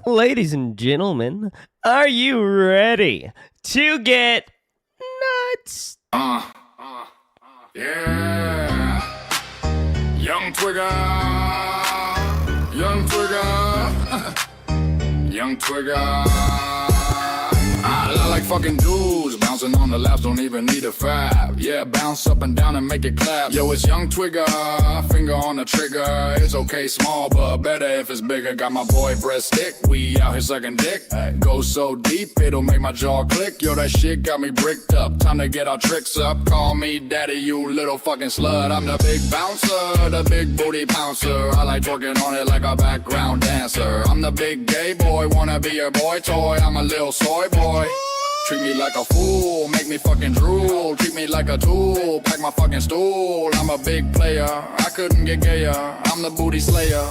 Ladies and gentlemen, are you ready to get nuts? Yeah. Young Twigger. Young Twigger. Young Twigger. I like fucking dudes. Bouncing on the laps, don't even need a fab. Yeah, bounce up and down and make it clap. Yo, it's Young Twigger. Finger on the trigger. It's okay, small, but better if it's bigger. Got my boy breast stick. We out here sucking dick. Go so deep, it'll make my jaw click. Yo, that shit got me bricked up. Time to get our tricks up. Call me daddy, you little fucking slut. I'm the big bouncer, the big booty pouncer. I like twerking on it like a background dancer. I'm the big gay boy, wanna be your boy toy. I'm a little soy boy. Treat me like a fool, make me fucking drool. Treat me like a tool, pack my fucking stool. I'm a big player, I couldn't get gayer. I'm the booty slayer.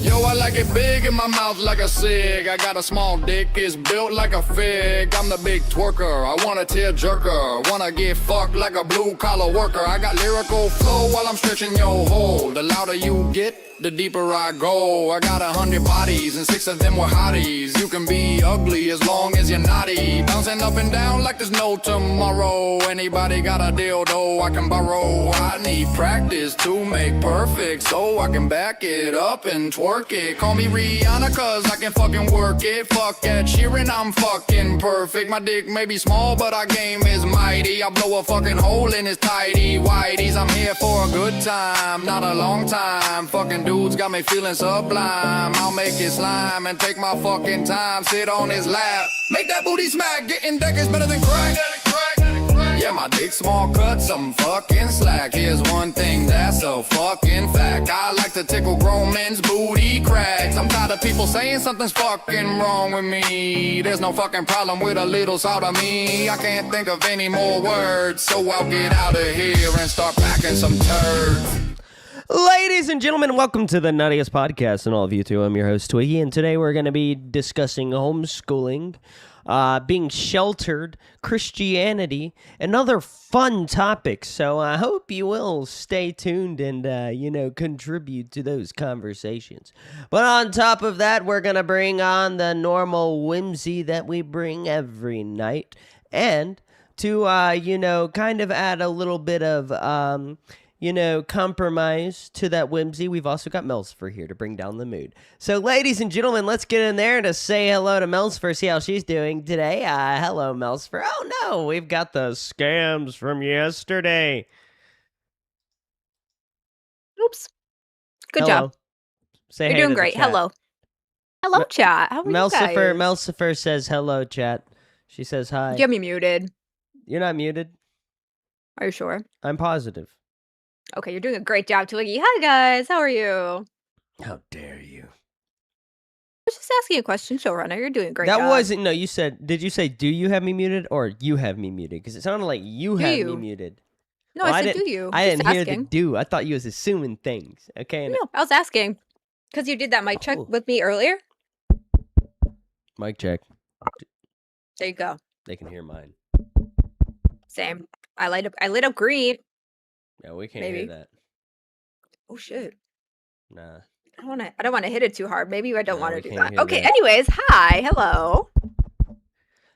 Yo, I like it big in my mouth like a cig. I got a small dick, it's built like a fig. I'm the big twerker, I want a tear jerker. Wanna get fucked like a blue collar worker. I got lyrical flow while I'm stretching your hole. The louder you get, the deeper I go. I got 100 bodies and 6 of them were hotties. You can be ugly as long as you're naughty. Bouncing up and down like there's no tomorrow. Anybody got a dildo I can borrow? I need practice to make perfect, so I can back it up and twerk it. Call me Rihanna cause I can fucking work it. Fuck Ed Sheeran, I'm fucking perfect. My dick may be small but our game is mighty. I blow a fucking hole in his tidy whities. I'm here for a good time, not a long time. Fucking dudes got me feeling sublime. I'll make it slime and take my fucking time. Sit on his lap, make that booty smack. Getting deck is better than crack. Yeah, my dick small cut, some fucking slack. Here's one thing that's a fucking fact. I like to tickle grown men's booty cracks. I'm tired of people saying something's fucking wrong with me. There's no fucking problem with a little salt of me. I can't think of any more words, so I'll get out of here and start packing some turds. Ladies and gentlemen, welcome to the Nuttiest Podcast, and all of you too. I'm your host, Twiggy, and today we're going to be discussing homeschooling, being sheltered, Christianity, and other fun topics. So I hope you will stay tuned and, contribute to those conversations. But on top of that, we're going to bring on the normal whimsy that we bring every night, and to, kind of add a little bit of, compromise to that whimsy, we've also got Melsifer here to bring down the mood. So, ladies and gentlemen, let's get in there to say hello to Melsifer, see how she's doing today. Hello, Melsifer. Oh, no, we've got the scams from yesterday. Oops. Good Hello. job. Say You're hey doing to the great. chat. Hello. Hello, chat. How are you guys? Melsifer says hello, chat. She says hi. You have me muted. You're not muted. Are you sure? I'm positive. Okay, you're doing a great job, Twiggy. Hi, guys. How are you? How dare you? I was just asking a question, showrunner. You're doing a great That job. wasn't, no, did you say, do you have me muted, or you have me muted? Because it sounded like you Do had you? me muted. No, Well, I said, do you? I Just didn't hear asking. the do. I thought you was assuming things. Okay. No, I was asking. Because you did that mic check Oh. with me earlier. Mic check. There you go. They can hear mine. Same. I lit up green. Yeah, we can't Maybe. hear that. Oh, shit. Nah. I don't want to hit it too hard. Maybe I don't No, want we to do can't that. hear Okay, that. anyways. Hi. Hello.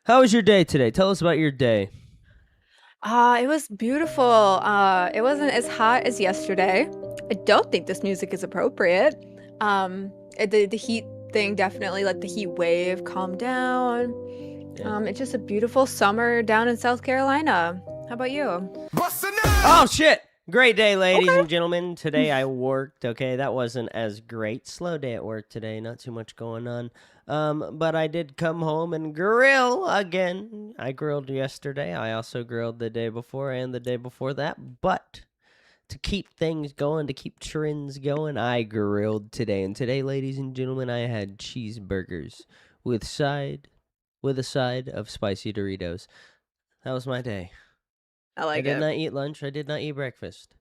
How was your day today? Tell us about your day. It was beautiful. It wasn't as hot as yesterday. I don't think this music is appropriate. The heat thing definitely let the heat wave calm down. Yeah. It's just a beautiful summer down in South Carolina. How about you? Oh, shit. Great day, ladies Okay. and gentlemen. Today I worked. Okay, that wasn't as great. Slow day at work today. Not too much going on. But I did come home and grill again. I grilled yesterday. I also grilled the day before and the day before that. But to keep things going, to keep trends going, I grilled today. And today, ladies and gentlemen, I had cheeseburgers with a side of spicy Doritos. That was my day. I like I did it. not eat lunch. I did not eat breakfast.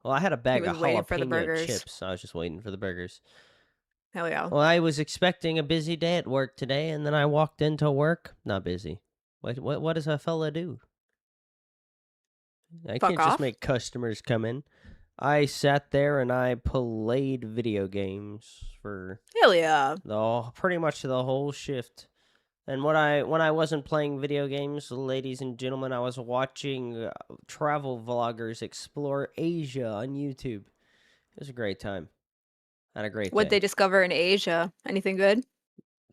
Well, I had a bag was of waiting for the jalapeno burgers. chips. I was just waiting for the burgers. Hell yeah. Well, I was expecting a busy day at work today, and then I walked into work. Not busy. What does a fella do? I Fuck can't just off? make customers come in. I sat there and I played video games for Hell yeah. pretty much the whole shift. And when I wasn't playing video games, ladies and gentlemen, I was watching travel vloggers explore Asia on YouTube. It was a great time. Had a great What'd day. they discover in Asia? Anything good?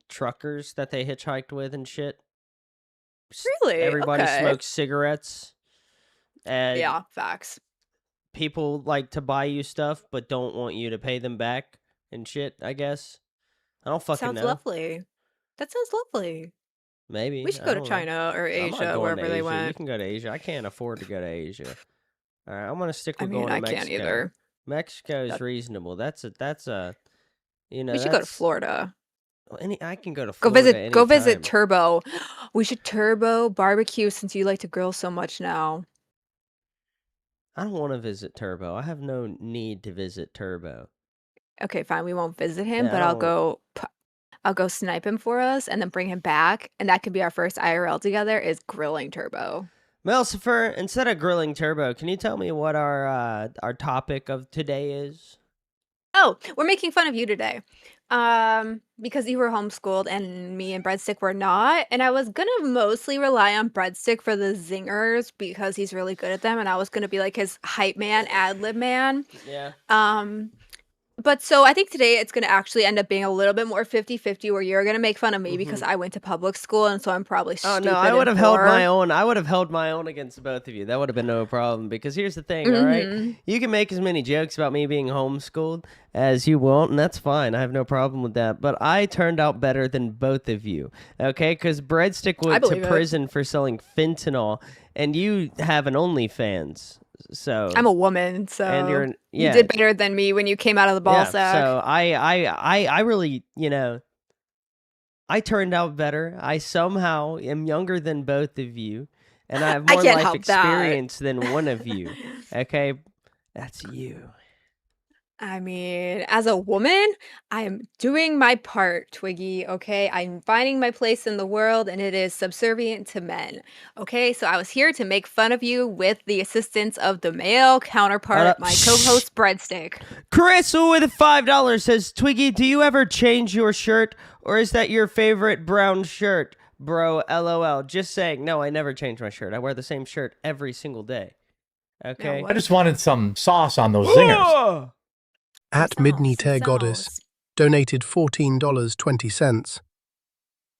Truckers that they hitchhiked with and shit. Really? Everybody Okay. smokes cigarettes. And Yeah, facts. people like to buy you stuff but don't want you to pay them back and shit, I guess. I don't fucking Sounds know. lovely. That sounds lovely. Maybe. We should I go to don't know. China or I'm not Asia, going wherever to they Asia. You went. can go to Asia. I can't afford to go to Asia. All right, I'm gonna stick I with mean, going to I Mexico. can't either. Mexico is That- reasonable. That's a We should go to Florida. I can go to Go Florida. visit anytime. Turbo. We should Turbo barbecue since you like to grill so much now. I don't want to visit Turbo. I have no need to visit Turbo. Okay, fine. We won't visit him, Yeah, but I I'll go snipe him for us and then bring him back, and that could be our first IRL together is grilling Turbo. Melsifer, instead of grilling Turbo, can you tell me what our topic of today is? Oh, we're making fun of you today. Because you were homeschooled and me and Breadstick were not, and I was gonna mostly rely on Breadstick for the zingers because he's really good at them, and I was gonna be like his hype man, ad-lib man. Yeah. But so I think today it's going to actually end up being a little bit more 50-50 where you're going to make fun of me because I went to public school and so I'm probably Oh stupid no, I and would have held poor. my own. I would have held my own against both of you. That would have been no problem. Because here's the thing, all right? Mhm. You can make as many jokes about me being homeschooled as you want, and that's fine. I have no problem with that. But I turned out better than both of you, okay? Because Breadstick I went to believe it. prison for selling fentanyl, and you have an OnlyFans. So I'm a woman, so and you're you did better than me when you came out of the ball sack. So I really, I turned out better. I somehow am younger than both of you, and I have I more can't life help that. experience than one of you. Okay, that's you. I mean, as a woman, I am doing my part, Twiggy, okay? I'm finding my place in the world and it is subservient to men, okay? So I was here to make fun of you with the assistance of the male counterpart, my co-host Breadstick. Chris with $5 says, Twiggy, do you ever change your shirt, or is that your favorite brown shirt? Bro, LOL. Just saying, no, I never change my shirt. I wear the same shirt every single day. Okay? what? I just wanted some sauce on those zingers. At Midniter Goddess donated $14.20.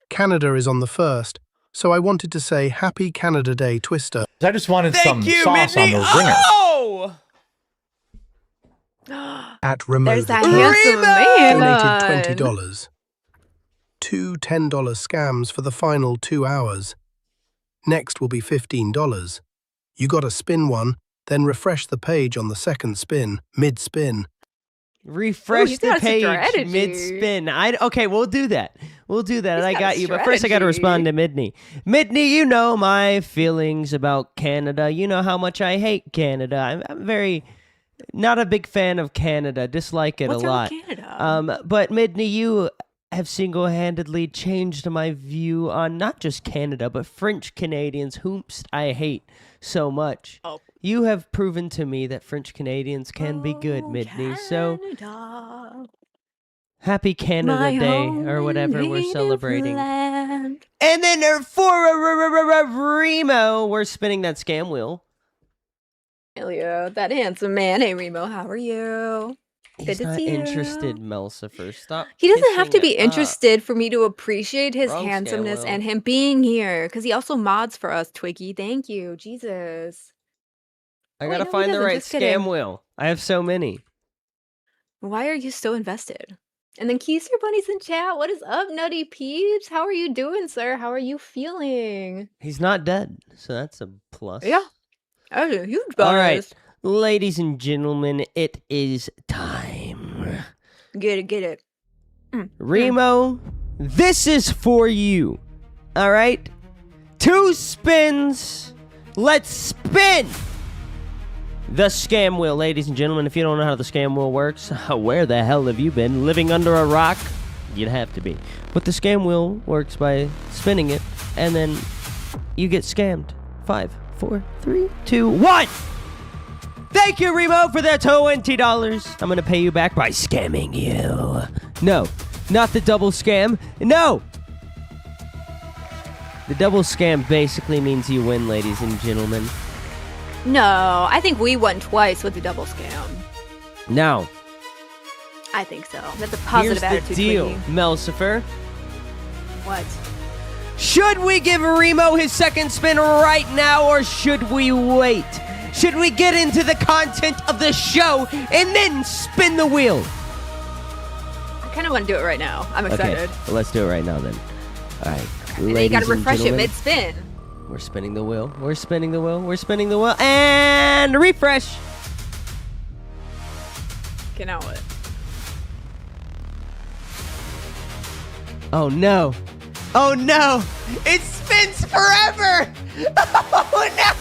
Canada is on the 1st, so I wanted to say Happy Canada Day, Twister. I just wanted some Thank you, sauce Mindy. on those zingers. Oh! At Remote There's that Return handsome man. donated $20. Two $10 scams for the final 2 hours. Next will be $15. You gotta spin one, then refresh the page on the second spin, mid-spin. Refresh he's the got a page strategy. mid-spin. Okay, we'll do that. We'll do that. He's And I got got a you. But first I got to respond to Midney. Midney, you know my feelings about Canada. You know how much I hate Canada. I'm very not a big fan of Canada. Dislike it What's a wrong lot. with Canada? But Midney, you have single-handedly changed my view on not just Canada, but French Canadians, whomst I hate so much. Oh. You have proven to me that French Canadians can be good, Midney. So Canada, happy Canada my Day home or whatever we're native celebrating. land. And then for Remo, we're spinning that scam wheel. Hell yeah, that handsome man. Hey, Remo, how are you? Good He's to not see you. interested, Melsifer. Stop. He doesn't have to kissing be it up. interested for me to appreciate his Wrong scam handsomeness wheel. and him being here, because he also mods for us, Twiggy. Thank you, Jesus. I Oh, wait, gotta no, he find the doesn't. right Just kidding. scam wheel. I have so many. Why are you so invested? And then Keister Bunny's in chat. What is up, Nutty Peeps? How are you doing, sir? How are you feeling? He's not dead, so that's a plus. Yeah. Oh, huge All right, bonus. ladies and gentlemen, it is time. Get it. Remo, this is for you. All right? 2 spins. Let's spin the scam wheel, ladies and gentlemen. If you don't know how the scam wheel works, where the hell have you been? Living under a rock? You'd have to be. But the scam wheel works by spinning it, and then you get scammed. 5, 4, 3, 2, 1. Thank you, Remo, for that $20. I'm going to pay you back by scamming you. No, not the double scam. No! The double scam basically means you win, ladies and gentlemen. No, I think we won twice with the double scam. Now, I think so. That's a positive here's attitude. the deal, Twiggy. Melcifer. What? Should we give Remo his second spin right now, or should we wait? Should we get into the content of the show and then spin the wheel? I kind of want to do it right now. I'm excited. Okay, well, let's do it right now then. All right, And then you ladies gotta and refresh it gentlemen, mid-spin. we're spinning the wheel. We're spinning the wheel. We're spinning the wheel. And refresh. Okay, now what? Oh, no. Oh, no. It spins forever. Oh, no.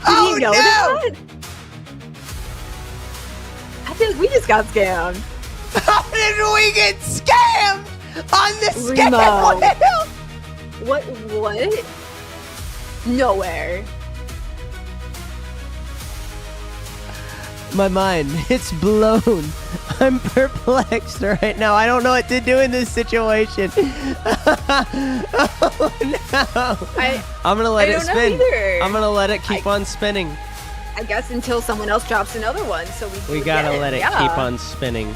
Oh, Did you notice no. that? I feel like we just got scammed. How did we get scammed on the scam Remo. wheel? What? Nowhere. My mind, it's blown. I'm perplexed right now. I don't know what to do in this situation. Oh, no. I'm going to let I it don't know spin. either. I'm going to let it keep on spinning. I guess until someone else drops another one, so we Gotta get let it yeah. keep on spinning.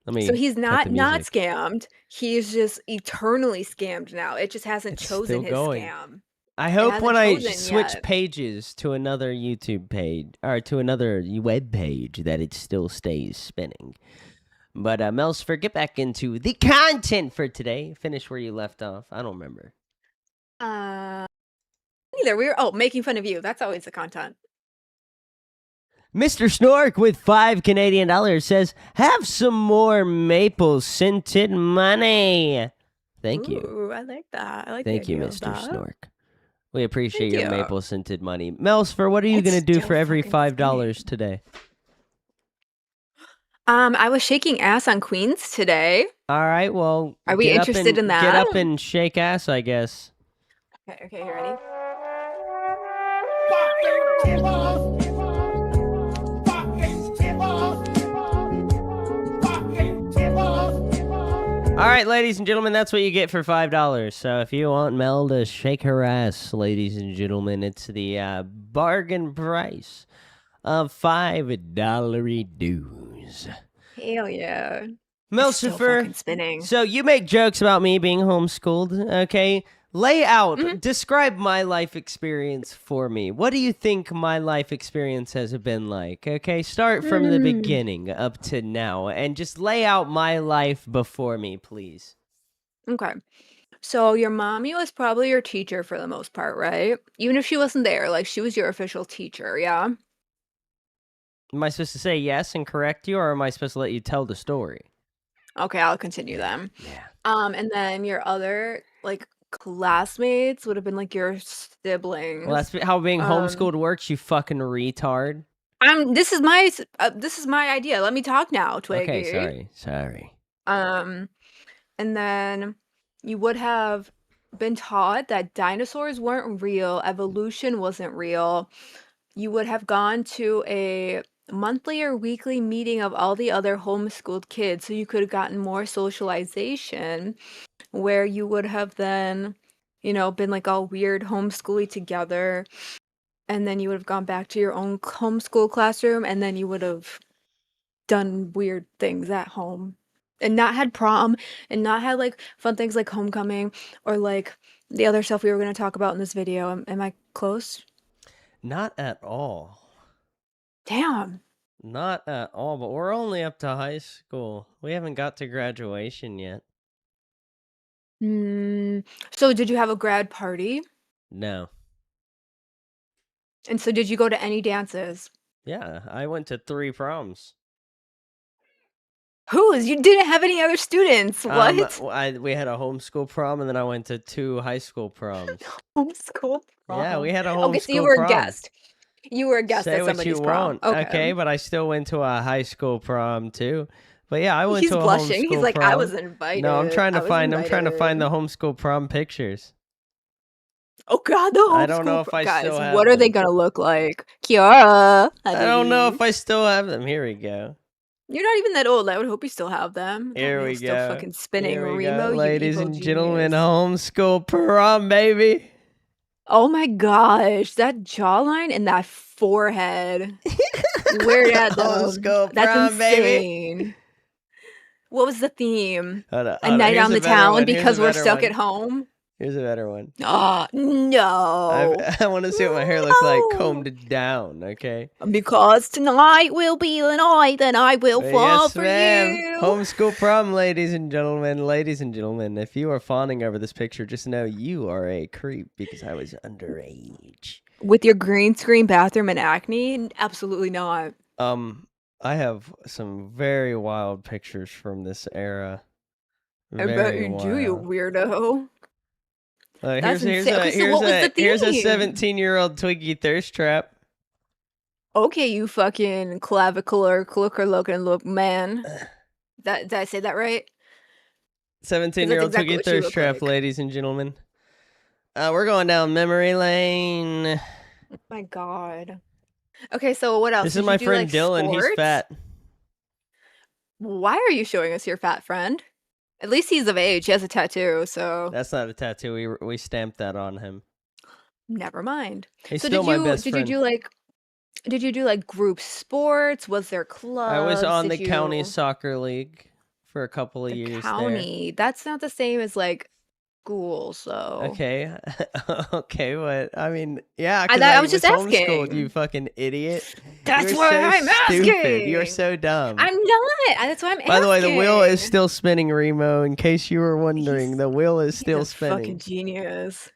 Let me. So he's cut not the not music. scammed. He's just eternally scammed now. It just hasn't It's chosen still his going. scam. I hope hasn't when I chosen switch yet. pages to another YouTube page or to another web page that it still stays spinning. But Melcifer, get back into the content for today. Finish where you left off. I don't remember. Neither we were making fun of you. That's always the content. Mr. Snork with $5 Canadian says, "Have some more maple scented money." Thank you. Ooh, I like that. I like. the Thank you, idea of Mr. that. Snork. We appreciate Thank your you. maple scented money. Melcifer, what are you It's going to do still for every fucking $5 today? I was shaking ass on Queens today. All right, well, Are we get up interested in and- Get up that? and shake ass, I guess. Okay, you ready? All right, ladies and gentlemen, that's what you get for $5. So if you want Mel to shake her ass, ladies and gentlemen, it's the bargain price of $5 dues. Hell yeah. Still Melcifer, fucking spinning. so you make jokes about me being homeschooled, okay? Lay out, describe my life experience for me. What do you think my life experience has been like? Okay, start from the beginning up to now and just lay out my life before me, please. Okay. So your mommy was probably your teacher for the most part, right? Even if she wasn't there, like she was your official teacher, yeah? Am I supposed to say yes and correct you, or am I supposed to let you tell the story? Okay, I'll continue then. Yeah. And then your other like classmates would have been like your siblings. Well, that's how being Um, homeschooled works, you fucking retard. This is my idea. Let me talk now, Twiggy. Okay, sorry. And then you would have been taught that dinosaurs weren't real, evolution wasn't real. You would have gone to a monthly or weekly meeting of all the other homeschooled kids so you could have gotten more socialization, where you would have then, been like all weird homeschooly together. And then you would have gone back to your own homeschool classroom, and then you would have done weird things at home and not had prom and not had like fun things like homecoming or like the other stuff we were going to talk about in this video. Am I close? Not at all. Damn. Not at all, but we're only up to high school. We haven't got to graduation yet. So did you have a grad party? No. And so did you go to any dances? Yeah, I went to 3 proms. Whose? You didn't have any other students. What? We had a homeschool prom, and then I went to 2 high school proms. Homeschool prom. Yeah, we had a homeschool Okay, so you were prom. a guest. You were a guest Say at what somebody's you prom. want, okay, but I still went to a high school prom too. But yeah, I went He's to a blushing. homeschool He's like, prom. I was invited. No, I'm trying to I was find the invited." homeschool prom pictures. Oh God, the I don't know homeschool if I guys. still have What are they them. gonna look like? Kiara, I don't know if Aditi. I still have them. Here we go. You're not even that old. I would hope you still have them. That Here we wheel's still go. fucking spinning. Here we Remo, go. you Ladies evil and gentlemen, genius. homeschool prom, baby. Oh my gosh, that jawline and that forehead. Weird at though. Homeschool That's prom, baby. insane. What was the theme? Hold on, A hold on. night Here's on a the better town one. Here's a because we're better stuck one. at home? Here's a better one. Oh, no. I want to see what my hair looks like No. combed down, okay? Because tonight will be the night that I will fall Yes, for ma'am. you. Homeschool prom, ladies and gentlemen. Ladies and gentlemen, if you are fawning over this picture, just know you are a creep because I was underage. With your green screen bathroom and acne? Absolutely not. I have some very wild pictures from this era. I bet Very you do, you wild. weirdo. That's Here's insane. Okay, so what was the here's a theme? 17-year-old Twiggy thirst trap. Okay, you fucking clavicular clicker looking look man. Did I say that right? 17-year-old exactly Twiggy what you thirst look trap, like. ladies and gentlemen. We're going down memory lane. Oh my God. Okay, so what else? This Did is you my do, friend like, Dylan. He's sports? fat. Why are you showing us your fat friend? At least he's of age. He has a tattoo, so That's not a tattoo. We stamped that on him. never mind. He's So still my best did friend. you do like group sports? Was there clubs? I was on Did the county you soccer league for a couple of the years county? That's not the same as like school, so there. Okay. Okay, but I mean, yeah, I because thought I I was was just homeschooled, asking. you fucking idiot. That's You're why so I'm stupid. You're asking. so dumb. I'm not. That's why I'm asking. By the way, the wheel is still spinning, Remo. In case you were wondering, the wheel is He's still a fucking spinning. genius.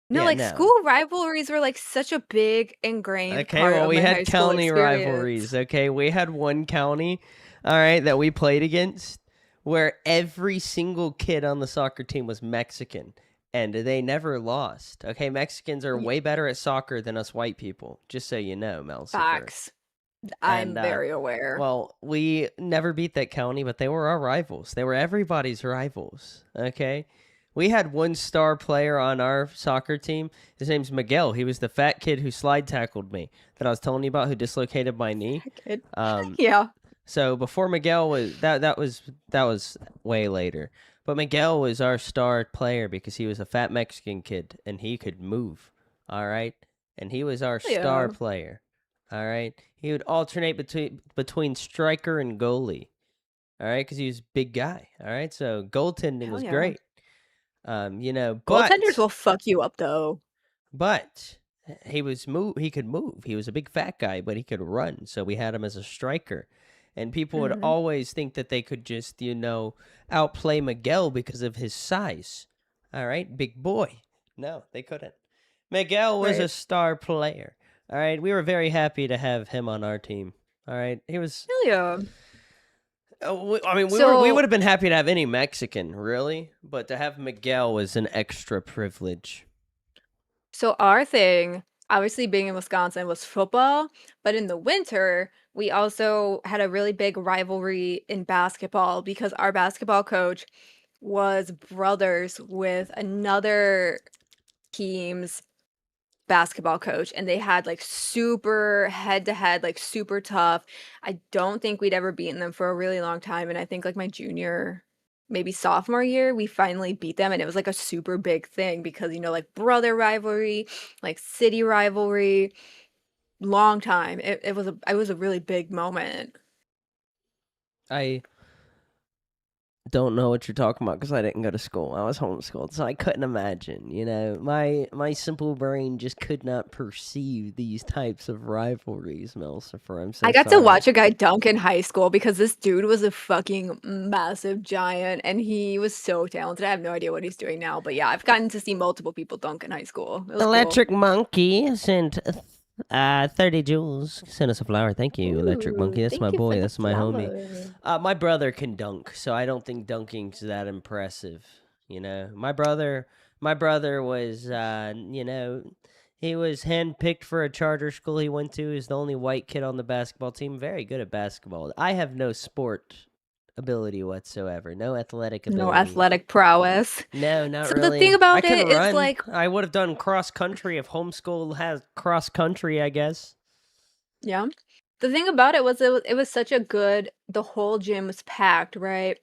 No, Yeah, like no. school rivalries were like such a big ingrained Okay, part well, of we my high had school county experience. rivalries. Okay, we had one county, all right, that we played against where every single kid on the soccer team was Mexican and they never lost. Okay, Mexicans are way better at soccer than us white people, just so you know, Melcifer. Facts. I'm And, very aware. Well, we never beat that county, but they were our rivals. They were everybody's rivals, okay? We had one star player on our soccer team. His name's Miguel. He was the fat kid who slide tackled me that I was telling you about, who dislocated my knee. Kid. Um, Yeah. so before Miguel was that was way later. But Miguel was our star player because he was a fat Mexican kid and he could move. All right, and he was our star Yeah. player. All right, he would alternate between striker and goalie. All right, because he was a big guy. All right, so goaltending Hell was yeah. great. But Goaltenders will fuck you up though. But he could move. He was a big fat guy, but he could run. So we had him as a striker. And people would always think that they could just, outplay Miguel because of his size. All right, big boy. No, they couldn't. Miguel was a Right. star player. All right, we were very happy to have him on our team. All right, he was. Hell yeah. We would have been happy to have any Mexican, really, but to have Miguel was an extra privilege. So our thing, obviously being in Wisconsin, was football, but in the winter, we also had a really big rivalry in basketball because our basketball coach was brothers with another team's basketball coach, and they had like super head to head, like super tough. I don't think we'd ever beaten them for a really long time, and I think like my junior, maybe sophomore year, we finally beat them, and it was like a super big thing because like brother rivalry, like city rivalry, long time. It was a really big moment. I don't know what you're talking about because I didn't go to school. I was homeschooled, so I couldn't imagine. My simple brain just could not perceive these types of rivalries, Melcifer. I'm so I got sorry. to watch a guy dunk in high school because this dude was a fucking massive giant and he was so talented. I have no idea what he's doing now, but yeah, I've gotten to see multiple people dunk in high school. It was Electric Monkey sent 30 joules. Sent us a flower. Thank you, Electric Ooh, Monkey. That's thank my you for boy. the That's my homie. flower. My brother can dunk, so I don't think dunking's that impressive. My brother was, he was handpicked for a charter school he went to. He's the only white kid on the basketball team. Very good at basketball. I have no sport ability whatsoever. No athletic No ability. athletic prowess. No, not So really. the thing about I can it is run. like, I would have done cross country if homeschool has cross country, I guess. yeah. The thing about it was it was such a good the whole gym was packed, right?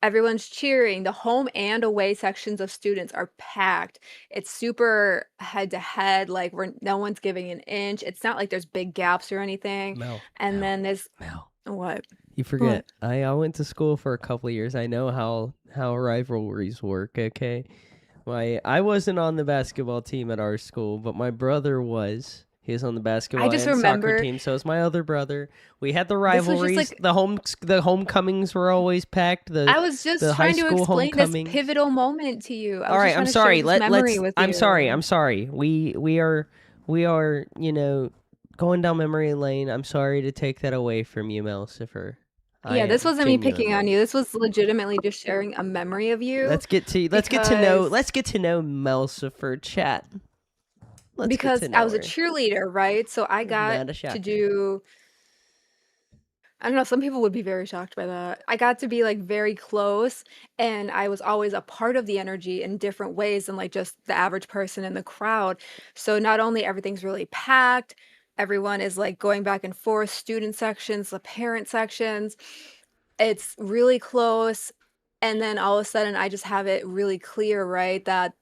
Everyone's cheering. The home and away sections of students are packed. It's super head to head, like we're no one's giving an inch. It's not like there's big gaps or anything. Mel, And Mel, then there's Mel. what? You forget. I went to school for a couple of years. I know how rivalries work. Okay, I wasn't on the basketball team at our school, but my brother was. He was on the basketball I just and soccer remember team. So was my other brother. We had the this was just rivalries. like The homecomings were always packed. I was just The high trying to school explain this homecomings. pivotal moment to you. I All was right, just I'm trying to sorry. share this memory with I'm sorry. you. I'm sorry. We are going down memory lane. I'm sorry to take that away from you, Melcifer. Yeah, this wasn't me picking on Genuinely. you. This was legitimately just sharing a memory of you Let's get to know Melcifer, chat. Let's get because to I know was a her. cheerleader, right? So I got Not a to shocker. do I don't know, some people would be very shocked by that. I got to be like very close and I was always a part of the energy in different ways than like just the average person in the crowd. So not only everything's really packed, everyone is like going back and forth, student sections, the parent sections. It's really close. And then all of a sudden I just have it really clear, right? That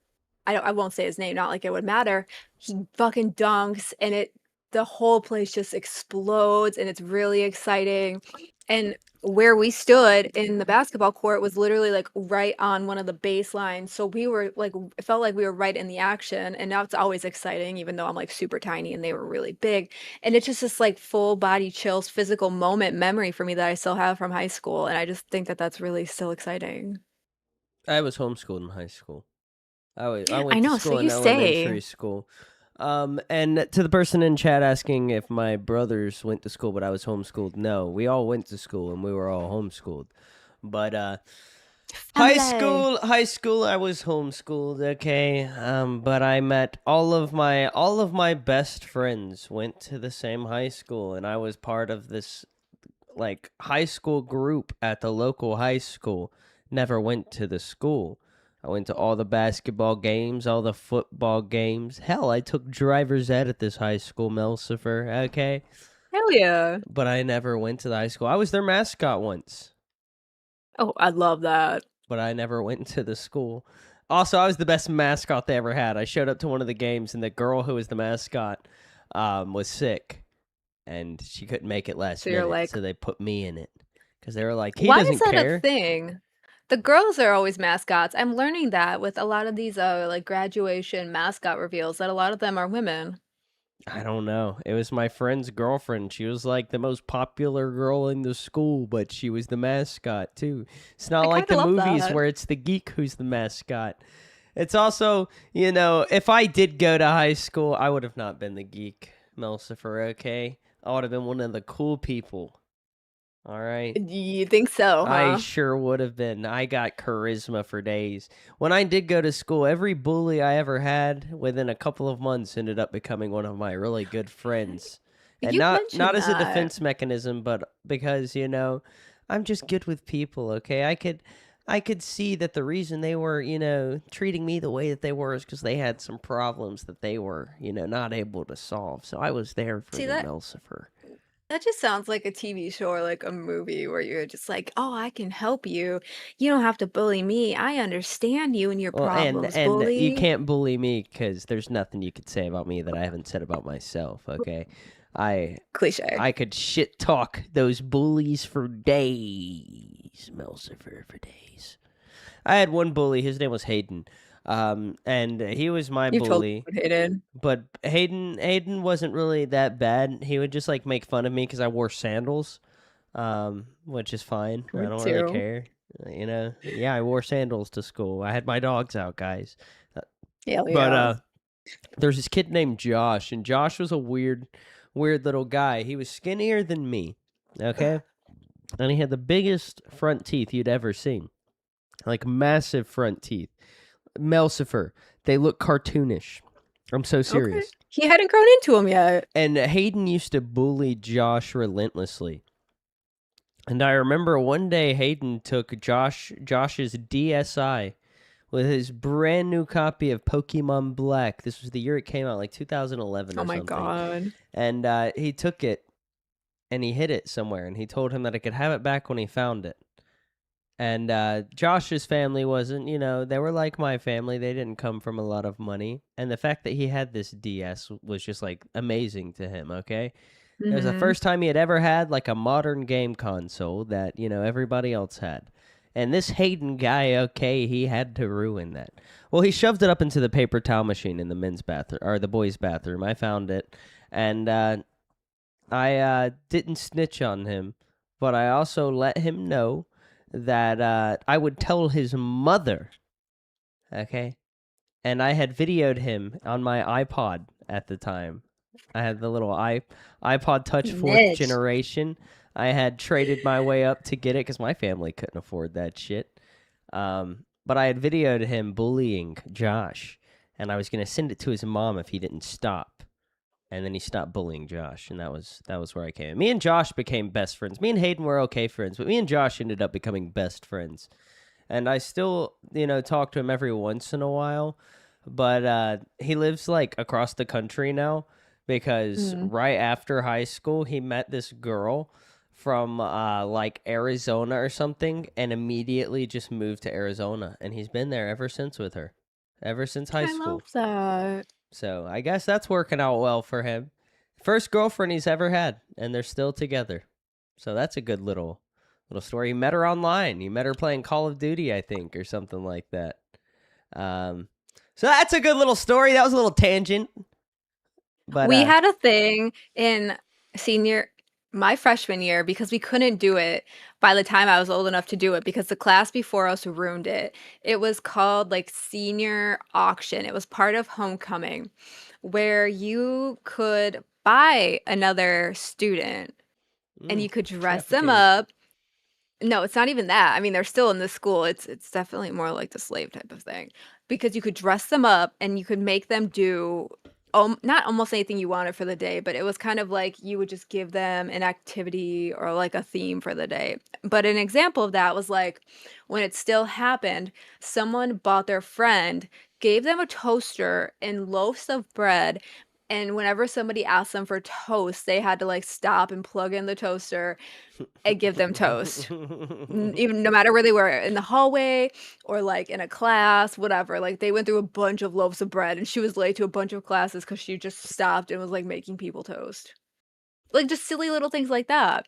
I won't say his name, not like it would matter. He fucking dunks and the whole place just explodes and it's really exciting. And where we stood in the basketball court was literally like right on one of the baselines. So we were like, it felt like we were right in the action. And now it's always exciting, even though I'm like super tiny and they were really big. And it's just this like full body chills, physical moment memory for me that I still have from high school. And I just think that that's really still exciting. I was homeschooled in high school. I I went to know. So school in you say. elementary school. And to the person in chat asking if my brothers went to school, but I was homeschooled, no, we all went to school and we were all homeschooled. But high school, I was homeschooled. Okay, but I met all of my best friends went to the same high school, and I was part of this like high school group at the local high school. Never went to the school. I went to all the basketball games, all the football games. Hell, I took driver's ed at this high school, Melcifer, okay? Hell yeah. But I never went to the high school. I was their mascot once, Oh, I love that. but I never went to the school. Also, I was the best mascot they ever had. I showed up to one of the games, and the girl who was the mascot was sick, and she couldn't make it last So you're minute, like, so they put me in it. Because they were like, he why is doesn't that a care. thing? The girls are always mascots. I'm learning that with a lot of these like graduation mascot reveals that a lot of them are women. I don't know. It was my friend's girlfriend. She was like the most popular girl in the school, but she was the mascot too. It's not I like kind the of love movies that. where it's the geek who's the mascot. It's also, if I did go to high school, I would have not been the geek, Melcifer, okay? I would have been one of the cool people. All right? You think so, I huh? sure would have been. I got charisma for days. When I did go to school, every bully I ever had within a couple of months ended up becoming one of my really good friends. And You not mentioned as a that. defense mechanism, but because, I'm just good with people, okay? I could see that the reason they were, treating me the way that they were is because they had some problems that they were, not able to solve. So I was there for See them, that Melcifer. that just sounds like a TV show or like a movie where you're just like, "Oh, I can help you. You don't have to bully me. I understand you and your Well, problems, and you bully." can't bully me because there's nothing you could say about me that I haven't said about myself. Okay, I Cliche. I could shit talk those bullies for days, Melcifer, for days. I had one bully. His name was Hayden, and he was my You've told bully. me what hated. But Hayden wasn't really that bad. He would just like make fun of me because I wore sandals, which is fine. I Me don't really too. care. Yeah, I wore sandals to school. I had my dogs out, guys. Hell But yeah. there's this kid named Josh, and Josh was a weird little guy. He was skinnier than me, okay, and he had the biggest front teeth you'd ever seen, like massive front teeth. Melcifer, they look cartoonish. I'm so Okay. serious. He hadn't grown into him yet. And Hayden used to bully Josh relentlessly. And I remember one day Hayden took Josh's DSi with his brand new copy of Pokemon Black. This was the year it came out, like 2011 or Oh my something. god. And he took it and he hid it somewhere, and he told him that I could have it back when he found it. And Josh's family wasn't, they were like my family. They didn't come from a lot of money. And the fact that he had this DS was just, like, amazing to him, okay? It was the first time he had ever had, like, a modern game console that, everybody else had. And this Hayden guy, okay, he had to ruin that. Well, he shoved it up into the paper towel machine in the men's bathroom, or the boys' bathroom. I found it. And I didn't snitch on him, but I also let him know that I would tell his mother, okay? And I had videoed him on my iPod at the time. I had the little iPod Touch 4th generation. I had traded my way up to get it because my family couldn't afford that shit. But I had videoed him bullying Josh, and I was going to send it to his mom if he didn't stop. And then he stopped bullying Josh, and that was where I came. Me and Josh became best friends. Me and Hayden were okay friends, but me and Josh ended up becoming best friends. And I still, talk to him every once in a while, but he lives, like, across the country now because right after high school, he met this girl from, like, Arizona or something and immediately just moved to Arizona. And he's been there ever since with her, ever since high school. I love that. So I guess that's working out well for him. First girlfriend he's ever had, and they're still together. So that's a good little story. He met her online. He met her playing Call of Duty, I think, or something like that. So that's a good little story. That was a little tangent. But we had a thing in my freshman year, because we couldn't do it by the time I was old enough to do it because the class before us ruined it. It was called like senior auction. It was part of homecoming where you could buy another student and you could dress them up. No, it's not even that. I mean, they're still in the school. It's definitely more like the slave type of thing because you could dress them up and you could make them do not almost anything you wanted for the day, but it was kind of like you would just give them an activity or like a theme for the day. But an example of that was like when it still happened, someone bought their friend, gave them a toaster and loaves of bread. And whenever somebody asked them for toast, they had to like stop and plug in the toaster and give them toast. Even no matter where they were, in the hallway or like in a class, whatever. Like they went through a bunch of loaves of bread and she was late to a bunch of classes because she just stopped and was like making people toast. Like just silly little things like that.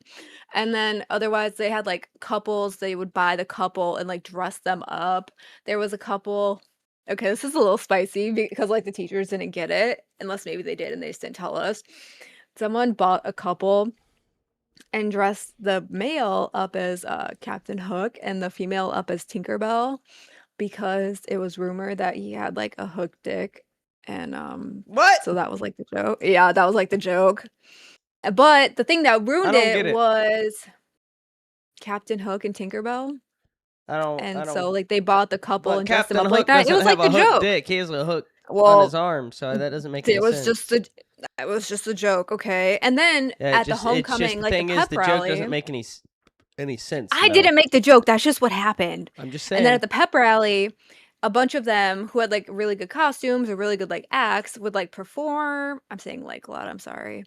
And then otherwise they had like couples, they would buy the couple and like dress them up. There was a couple. Okay, this is a little spicy because like the teachers didn't get it, unless maybe they did and they just didn't tell us. Someone bought a couple and dressed the male up as Captain Hook and the female up as Tinkerbell because it was rumored that he had like a hook dick. And what? So that was like the joke. Yeah, that was like the joke. But the thing that ruined it was Captain Hook and Tinkerbell. So like they bought the couple and dressed them up like that. It was like the joke. Dick. He has a hook on his arm, so that doesn't make any sense. It was just a joke, okay? And then at the homecoming, like the pep rally, joke doesn't make any sense. I didn't make the joke. That's just what happened. I'm just saying. And then at the pep rally, a bunch of them who had like really good costumes or really good like acts would like perform. I'm saying like a lot. I'm sorry.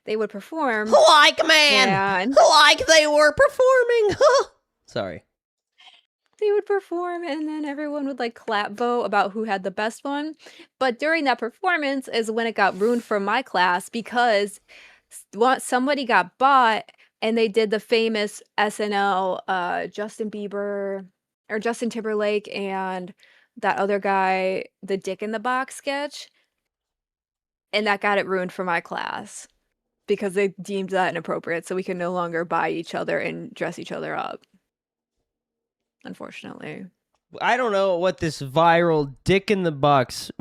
They would perform. Like man, like they were performing. Sorry. They would perform and then everyone would like clap vote about who had the best one. But during that performance is when it got ruined for my class because somebody got bought and they did the famous SNL Justin Bieber or Justin Timberlake and that other guy, the Dick in the Box sketch. And that got it ruined for my class because they deemed that inappropriate. So we can no longer buy each other and dress each other up. Unfortunately. I don't know what this viral Dick in the Box,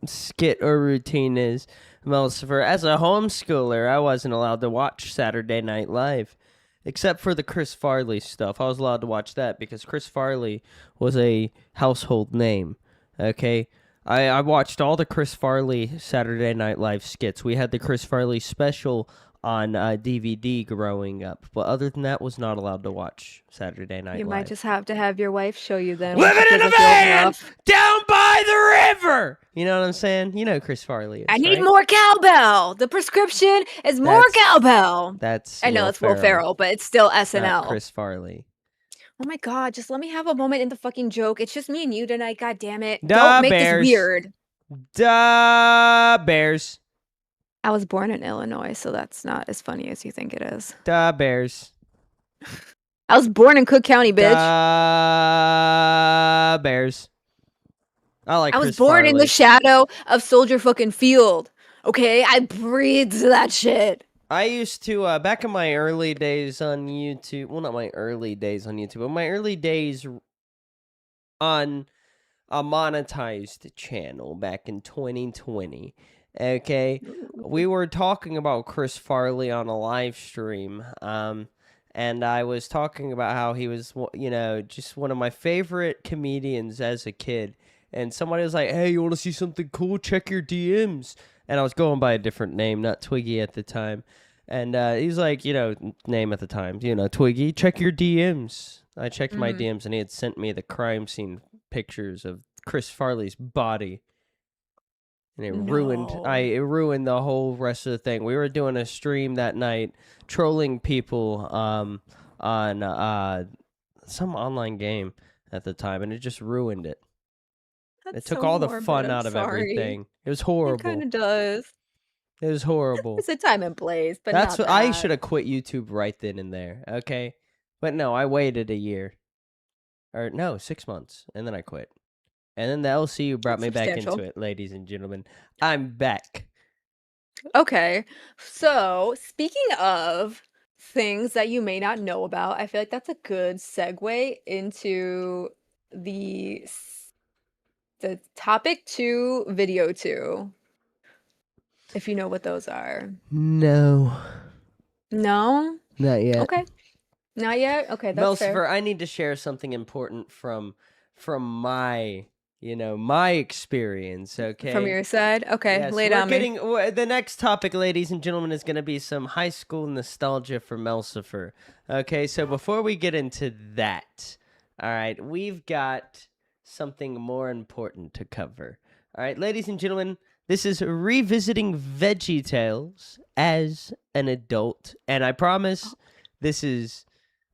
skit or routine is. Melissa, as a homeschooler, I wasn't allowed to watch Saturday Night Live, except for the Chris Farley stuff. I was allowed to watch that because Chris Farley was a household name, okay? I watched all the Chris Farley Saturday Night Live skits. We had the Chris Farley special on DVD growing up. But other than that, was not allowed to watch Saturday Night You Live. might just have to have your wife show you then. when Living she in a feels like you're old van enough. down by the river. You know what I'm saying? You know Chris Farley is, I need right? more cowbell. The prescription is more That's- cowbell. That's I know Will it's Will Ferrell, but it's still SNL. not Chris Farley. Oh my god, just let me have a moment in the fucking joke. It's just me and you tonight, god damn it. Da Don't make Bears. this weird. Da Bears. I was born in Illinois, so that's not as funny as you think it is. Da Bears. I was born in Cook County, bitch. Da Bears. I like I was Chris born in Farley. the shadow of Soldier fucking Field. Okay, I breathed that shit. I used to, back in my early days on YouTube, well, not my early days on YouTube, but my early days on a monetized channel back in 2020, okay, we were talking about Chris Farley on a live stream, and I was talking about how he was, you know, just one of my favorite comedians as a kid, and somebody was like, hey, you want to see something cool? Check your DMs. And I was going by a different name, not Twiggy at the time. And he's like, you know, name at the time, you know, Twiggy, check your DMs. I checked my DMs, and he had sent me the crime scene pictures of Chris Farley's body. And it ruined the whole rest of the thing. We were doing a stream that night, trolling people on some online game at the time, and it just ruined it. That's It took so all the morbid, fun I'm out of sorry. everything. It was It horrible. kind of does. It was horrible. There's a time and place, but That's not what I that. should have quit YouTube right then and there. Okay, but no, I waited a year, or no, 6 months, and then I quit. And then the LCU brought That's me back into substantial. it, ladies and gentlemen. I'm back. Okay, so speaking of things that you may not know about, I feel like that's a good segue into the topic 2, video 2. If you know what those are. No, No? not yet. Okay. Not yet? Okay, that's fair. Melcifer, I need to share something important from my, you know, my experience. Okay, From your side? Okay, Yes, lay it we're on me. getting the next topic, ladies and gentlemen, is going to be some high school nostalgia for Melcifer. Okay, so before we get into that, all right, we've got something more important to cover. All right, ladies and gentlemen, this is revisiting VeggieTales as an adult, and I promise this is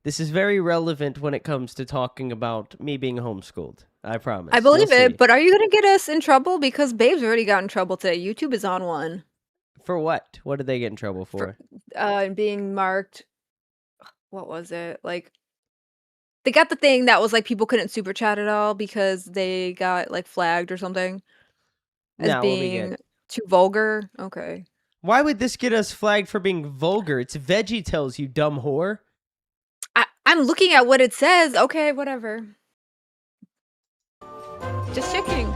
very relevant when it comes to talking about me being homeschooled. I promise. I believe You'll it, see. but are you going to get us in trouble? Because Babe's already got in trouble today. YouTube is on one. For what? What did they get in trouble for? Being marked, what was it? Like, they got the thing that was like people couldn't super chat at all because they got like flagged or something as No, we'll be being good. too vulgar. Okay. Why would this get us flagged for being vulgar? It's VeggieTales, you dumb whore. I'm looking at what it says. Okay, whatever. Just checking.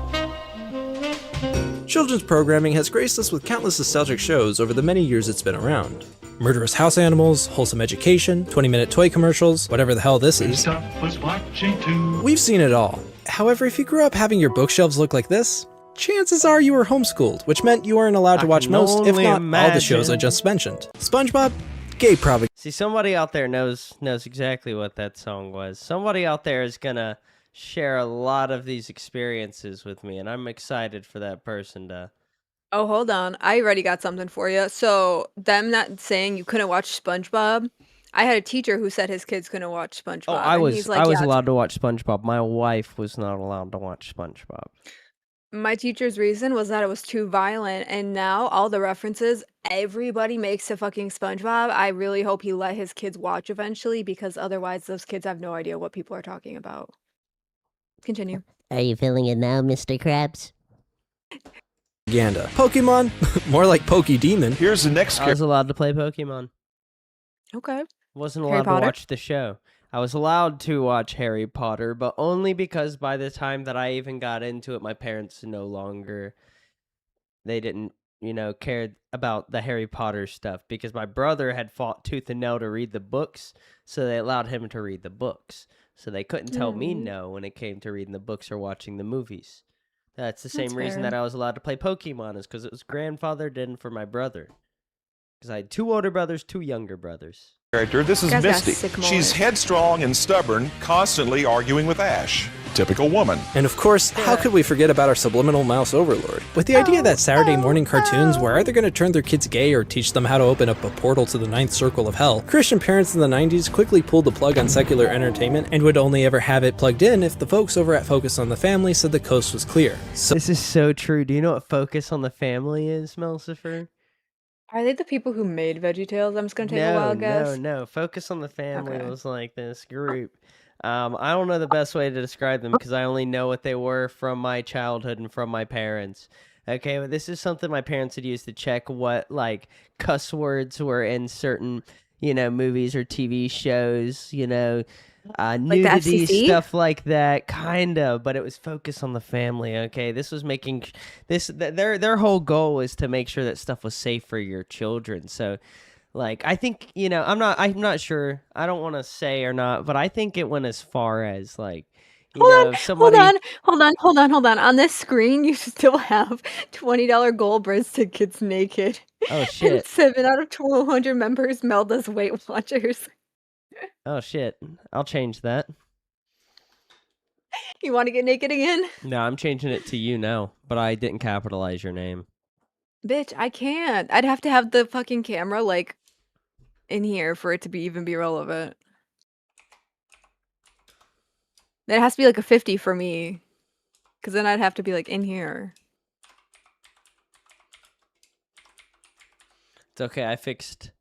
Children's programming has graced us with countless nostalgic shows over the many years it's been around. Murderous house animals, wholesome education, 20-minute toy commercials, whatever the hell this is. Stuff was watching too. We've seen it all. However, if you grew up having your bookshelves look like this, chances are you were homeschooled, which meant you weren't allowed to I watch can most, if only not all the shows I imagine. just mentioned. SpongeBob? Gay probably. See, somebody out there knows exactly what that song was. Somebody out there is gonna share a lot of these experiences with me, and I'm excited for that person to. Oh, hold on. I already got something for you. So, them not saying you couldn't watch SpongeBob. I had a teacher who said his kids couldn't watch SpongeBob. Oh, I and was he's like, I was "Yeah, allowed to watch SpongeBob. My wife was not allowed to watch SpongeBob. My teacher's reason was that it was too violent, and now all the references everybody makes to fucking SpongeBob, I really hope he let his kids watch eventually, because otherwise those kids have no idea what people are talking about. Continue. Are you feeling it now, Mr. Krabs? Ganda. Pokemon? More like Pokedemon. Here's the next I was allowed to play Pokemon. Okay. Wasn't Harry allowed to Potter? watch the show. I was allowed to watch Harry Potter, but only because by the time that I even got into it, my parents no longer, they didn't, you know, care about the Harry Potter stuff, because my brother had fought tooth and nail to read the books, so they allowed him to read the books. So they couldn't tell me no when it came to reading the books or watching the movies. That's the same That's reason fair. that I was allowed to play Pokemon, is because it was grandfathered in for my brother. Because I had 2 older brothers, 2 younger brothers. Character. This is You guys got Misty. sick She's mullet. headstrong and stubborn, constantly arguing with Ash. Typical woman. And of course, how could we forget about our subliminal mouse overlord? With the idea that Saturday morning cartoons were either going to turn their kids gay or teach them how to open up a portal to the 9th circle of hell, Christian parents in the 90s quickly pulled the plug on secular entertainment and would only ever have it plugged in if the folks over at Focus on the Family said the coast was clear. So This is so true. Do you know what Focus on the Family is, Melcifer? Are they the people who made VeggieTales? I'm just gonna take a wild guess. No. Focus on the Family Okay. was like this group. I don't know the best way to describe them because I only know what they were from my childhood and from my parents. Okay, but this is something my parents had used to check what like cuss words were in certain, movies or TV shows, the nudity, FCC? stuff like that, kind of. But it was Focus on the Family. Okay, this was making their whole goal was to make sure that stuff was safe for your children. So. Like, I think, I'm not sure. I don't want to say or not, but I think it went as far as like, somebody. Hold on. On this screen, you still have $20 gold breadstick kids naked. Oh And shit. 7 out of 1,200 members meld as Weight Watchers. Oh shit. I'll change that. You want to get naked again? No, I'm changing it to you now, but I didn't capitalize your name. Bitch, I can't. I'd have to have the fucking camera, like, in here for it to even be relevant. It has to be like a 50 for me. Because then I'd have to be like in here. It's okay. I fixed.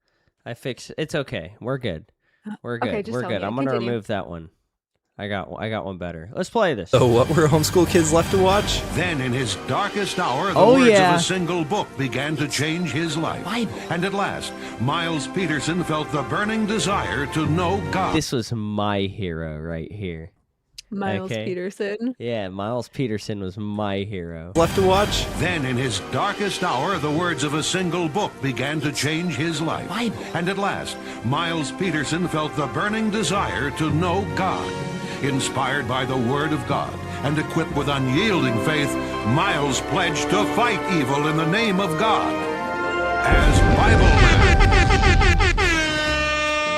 It's okay. We're good. We're good. Okay, just We're tell good. me. I'm gonna Continue. remove that one. I got one better. Let's play this. So what were homeschool kids left to watch? Then in his darkest hour, the Oh, words yeah. of a single book began to change his life. And at last, Miles Peterson felt the burning desire to know God. This was my hero right here. Miles Okay. Peterson. Yeah, Miles Peterson was my hero. Left to watch? Then in his darkest hour, the words of a single book began to change his life. And at last, Miles Peterson felt the burning desire to know God. Inspired by the Word of God and equipped with unyielding faith, Miles pledged to fight evil in the name of God. As Bible man.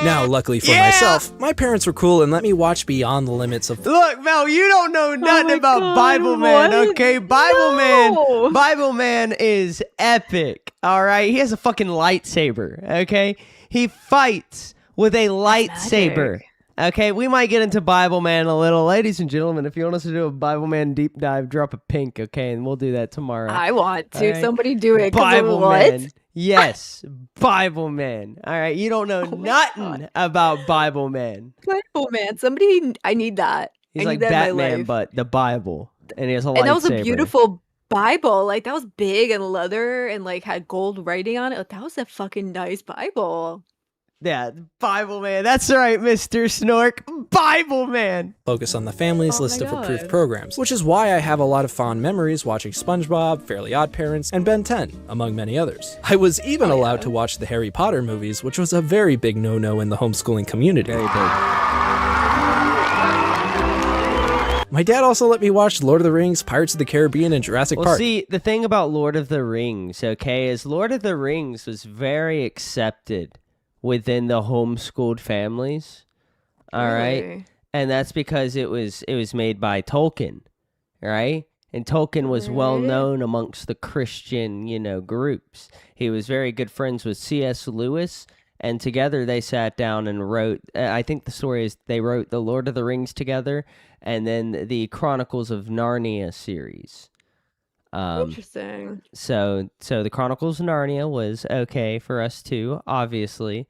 Now, luckily for myself, my parents were cool and let me watch Beyond the Limits of... Look, Mel, you don't know nothing my about God, Bible Man, what? okay? No. Bible Man is epic, all right? He has a fucking lightsaber, okay? He fights with a lightsaber. Okay, we might get into Bible Man a little. Ladies and gentlemen, if you want us to do a Bible Man deep dive, drop a pink, okay? And we'll do that tomorrow. I want to. Alright. Somebody do it. 'Cause Bible what? Man. Yes, Bible Man. All right, you don't know nothing about Bible Man. Bible man. Somebody. I need that. He's I like need that in my Batman, life. but the Bible. And he has a lightsaber. And that was a beautiful Bible. Like, that was big and leather and, like, had gold writing on it. Like, that was a fucking nice Bible. Yeah, Bible Man. That's right, Mr. Snork. Bible Man. Focus on the Family's Oh list my of approved God. programs, which is why I have a lot of fond memories watching SpongeBob, Fairly Odd Parents, and Ben 10, among many others. I was even allowed to watch the Harry Potter movies, which was a very big no-no in the homeschooling community. Very big. My dad also let me watch Lord of the Rings, Pirates of the Caribbean, and Jurassic Well, Park. see, the thing about Lord of the Rings, okay, is Lord of the Rings was very accepted within the homeschooled families. All right, Really? and that's because it was made by Tolkien, right? And Tolkien was well Right. known amongst the Christian, groups. He was very good friends with C.S. Lewis, and together they sat down and wrote. I think the story is they wrote the Lord of the Rings together, and then the Chronicles of Narnia series. Interesting. So the Chronicles of Narnia was okay for us too, obviously.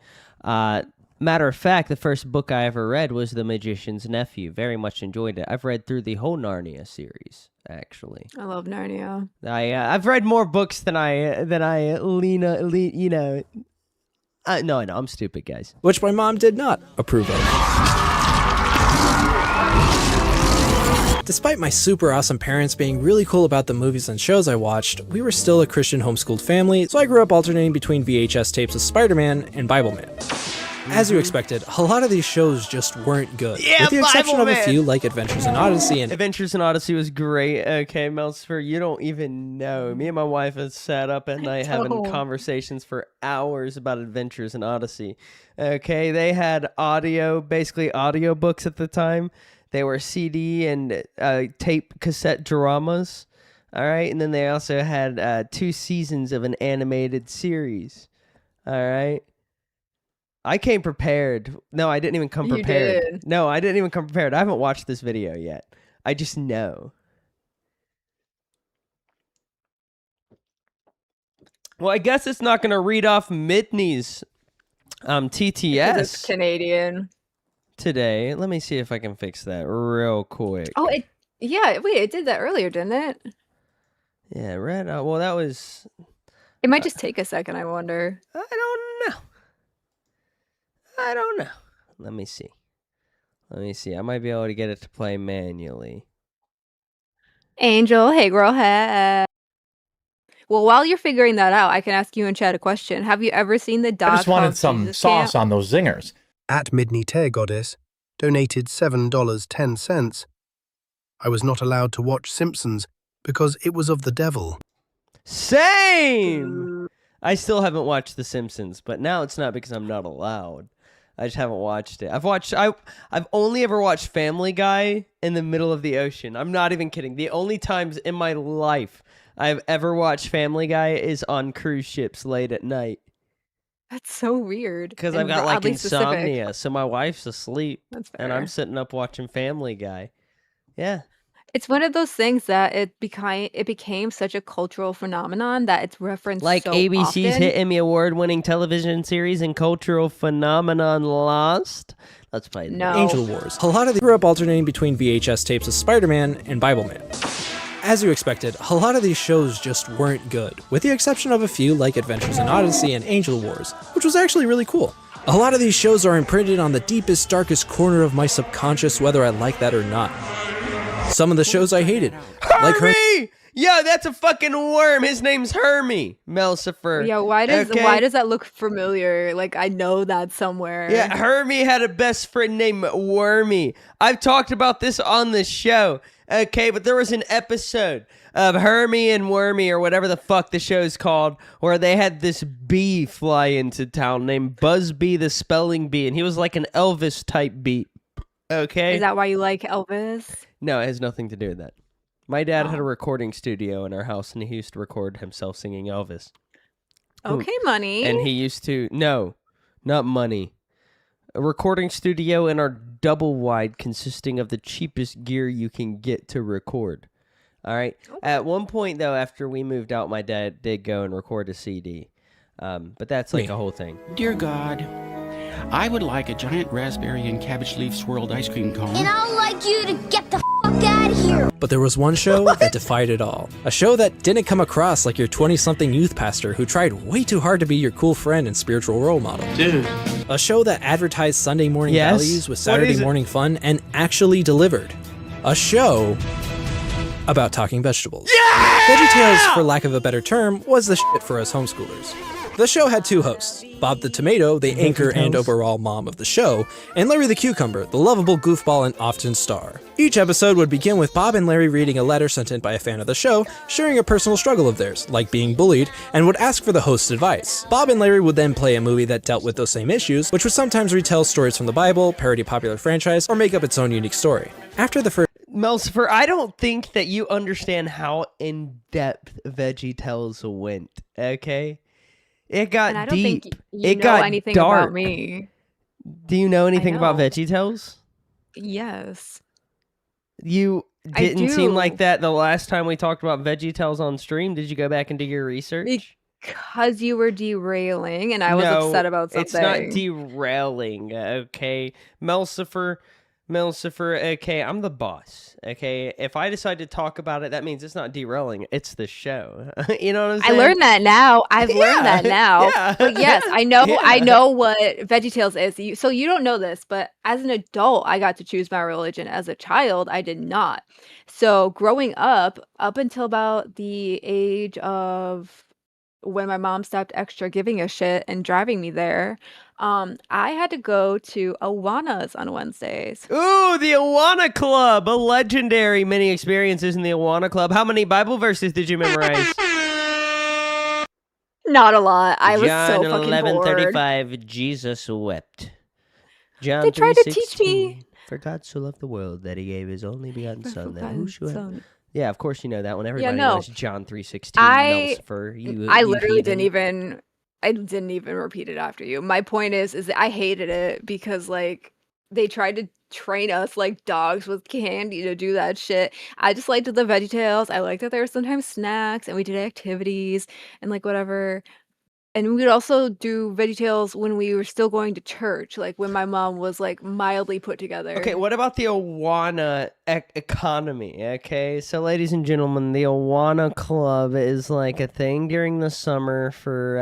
Matter of fact, the first book I ever read was The Magician's Nephew. Very much enjoyed it. I've read through the whole Narnia series, actually. I love Narnia. I've read more books than I no, I'm stupid, guys. Which my mom did not approve of. Despite my super awesome parents being really cool about the movies and shows I watched, we were still a Christian homeschooled family, so I grew up alternating between VHS tapes of Spider-Man and Bible Man. As you expected, a lot of these shows just weren't good. Yeah, with the exception Bible of a Man. few like Adventures in Odyssey and Adventures in Odyssey was great. Okay, Melsifer, you don't even know. Me and my wife have sat up at night having don't. conversations for hours about Adventures in Odyssey. Okay, they had basically audio books at the time. They were CD and tape cassette dramas. All right, and then they also had 2 seasons of an animated series. All right. I came prepared. No, I didn't even come You prepared. did. No, I didn't even come prepared. I haven't watched this video yet. I just know. Well, I guess it's not going to read off Midney's Because it's TTS Canadian. today. Let me see if I can fix that real quick. Oh, wait, it did that earlier, didn't it? Yeah, red. Well, that was... It might just take a second, I wonder. I don't know. I don't know. Let me see. I might be able to get it to play manually. Angel, hey girl, hey. Well, while you're figuring that out, I can ask you in chat a question. Have you ever seen the Doc I just wanted Hog some Jesus sauce Camp? on those zingers. At Midney Tear Goddess donated $7.10. I was not allowed to watch Simpsons because it was of the devil. Same! I still haven't watched The Simpsons, but now it's not because I'm not allowed. I just haven't watched it. I've only ever watched Family Guy in the middle of the ocean. I'm not even kidding. The only times in my life I've ever watched Family Guy is on cruise ships late at night. That's so weird. Because I've and got like oddly specific. insomnia, so my wife's asleep, That's and I'm fair. sitting up watching Family Guy. Yeah. It's one of those things that it became such a cultural phenomenon that it's referenced Like so ABC's often. hit Emmy Award-winning television series and cultural phenomenon Lost. Let's play this. No. Angel Wars. A lot of them grew up alternating between VHS tapes of Spider-Man and Bible-Man. As you expected, a lot of these shows just weren't good, with the exception of a few like Adventures in Odyssey and Angel Wars, which was actually really cool. A lot of these shows are imprinted on the deepest, darkest corner of my subconscious, whether I like that or not. Some of the shows I hated, like Hermie! Yo, that's a fucking worm. His name's Hermie. Melsifer. Yeah, why Okay? does that look familiar? Like I know that somewhere. Yeah, Hermie had a best friend named Wormy. I've talked about this on the show. Okay, but there was an episode of Hermie and Wormy, or whatever the fuck the show's called, where they had this bee fly into town named Buzzbee the Spelling Bee, and he was like an Elvis type bee. Okay? Is that why you like Elvis? No, it has nothing to do with that. My dad had a Oh. recording studio in our house, and he used to record himself singing Elvis. Okay, money. And he used to... No, not money. A recording studio in our double wide consisting of the cheapest gear you can get to record. All right? At one point, though, after we moved out, my dad did go and record a CD. But that's like a whole thing. Dear God, I would like a giant raspberry and cabbage leaf swirled ice cream cone. And I'd like you to get the fuck out of here. But there was one show that defied it all. A show that didn't come across like your 20-something youth pastor who tried way too hard to be your cool friend and spiritual role model. Dude. A show that advertised Sunday morning Yes? values with What Saturday is it? morning fun and actually delivered. A show about talking vegetables. Yeah! VeggieTales, for lack of a better term, was the shit for us homeschoolers. The show had 2 hosts, Bob the Tomato, the anchor and overall mom of the show, and Larry the Cucumber, the lovable goofball and often star. Each episode would begin with Bob and Larry reading a letter sent in by a fan of the show, sharing a personal struggle of theirs, like being bullied, and would ask for the host's advice. Bob and Larry would then play a movie that dealt with those same issues, which would sometimes retell stories from the Bible, parody a popular franchise, or make up its own unique story. After the first Melsifer, I don't think that you understand how in-depth VeggieTales went, okay? It got and I don't deep. think you It know got anything dark. about me. Do you know anything about know. VeggieTales? Yes. You I didn't seem do. like that the last time we talked about VeggieTales on stream. Did you go back and do your research? Because you were derailing and I was No, upset about something. It's not derailing, okay? Melsifer, okay, I'm the boss, okay? If I decide to talk about it, that means it's not derailing, it's the show. You know what I'm I saying? learned that now. I've learned Yeah, that now. yeah. But yes, I know I Yeah. know what VeggieTales is. So you don't know this, but as an adult, I got to choose my religion. As a child, I did not. So growing up until about the age of when my mom stopped extra giving a shit and driving me there, I had to go to Awana's on Wednesdays. Ooh, the Awana Club, a legendary mini experiences in the Awana Club. How many Bible verses did you memorize? Not a lot. I was John so fucking bored. 11:35, Jesus wept. John They tried to teach 3:16, me. for God so loved the world that he gave his only begotten son. That whosoever... Son. Yeah, of course you know that one. Everybody no. knows John 3:16. I You literally heathen. I didn't even repeat it after you. My point is that I hated it because like they tried to train us like dogs with candy to do that shit. I just liked the VeggieTales. I liked that there were sometimes snacks and we did activities and like whatever. And we would also do VeggieTales when we were still going to church, like when my mom was like mildly put together. Okay, what about the Awana economy? Okay, so ladies and gentlemen, the Awana Club is like a thing during the summer for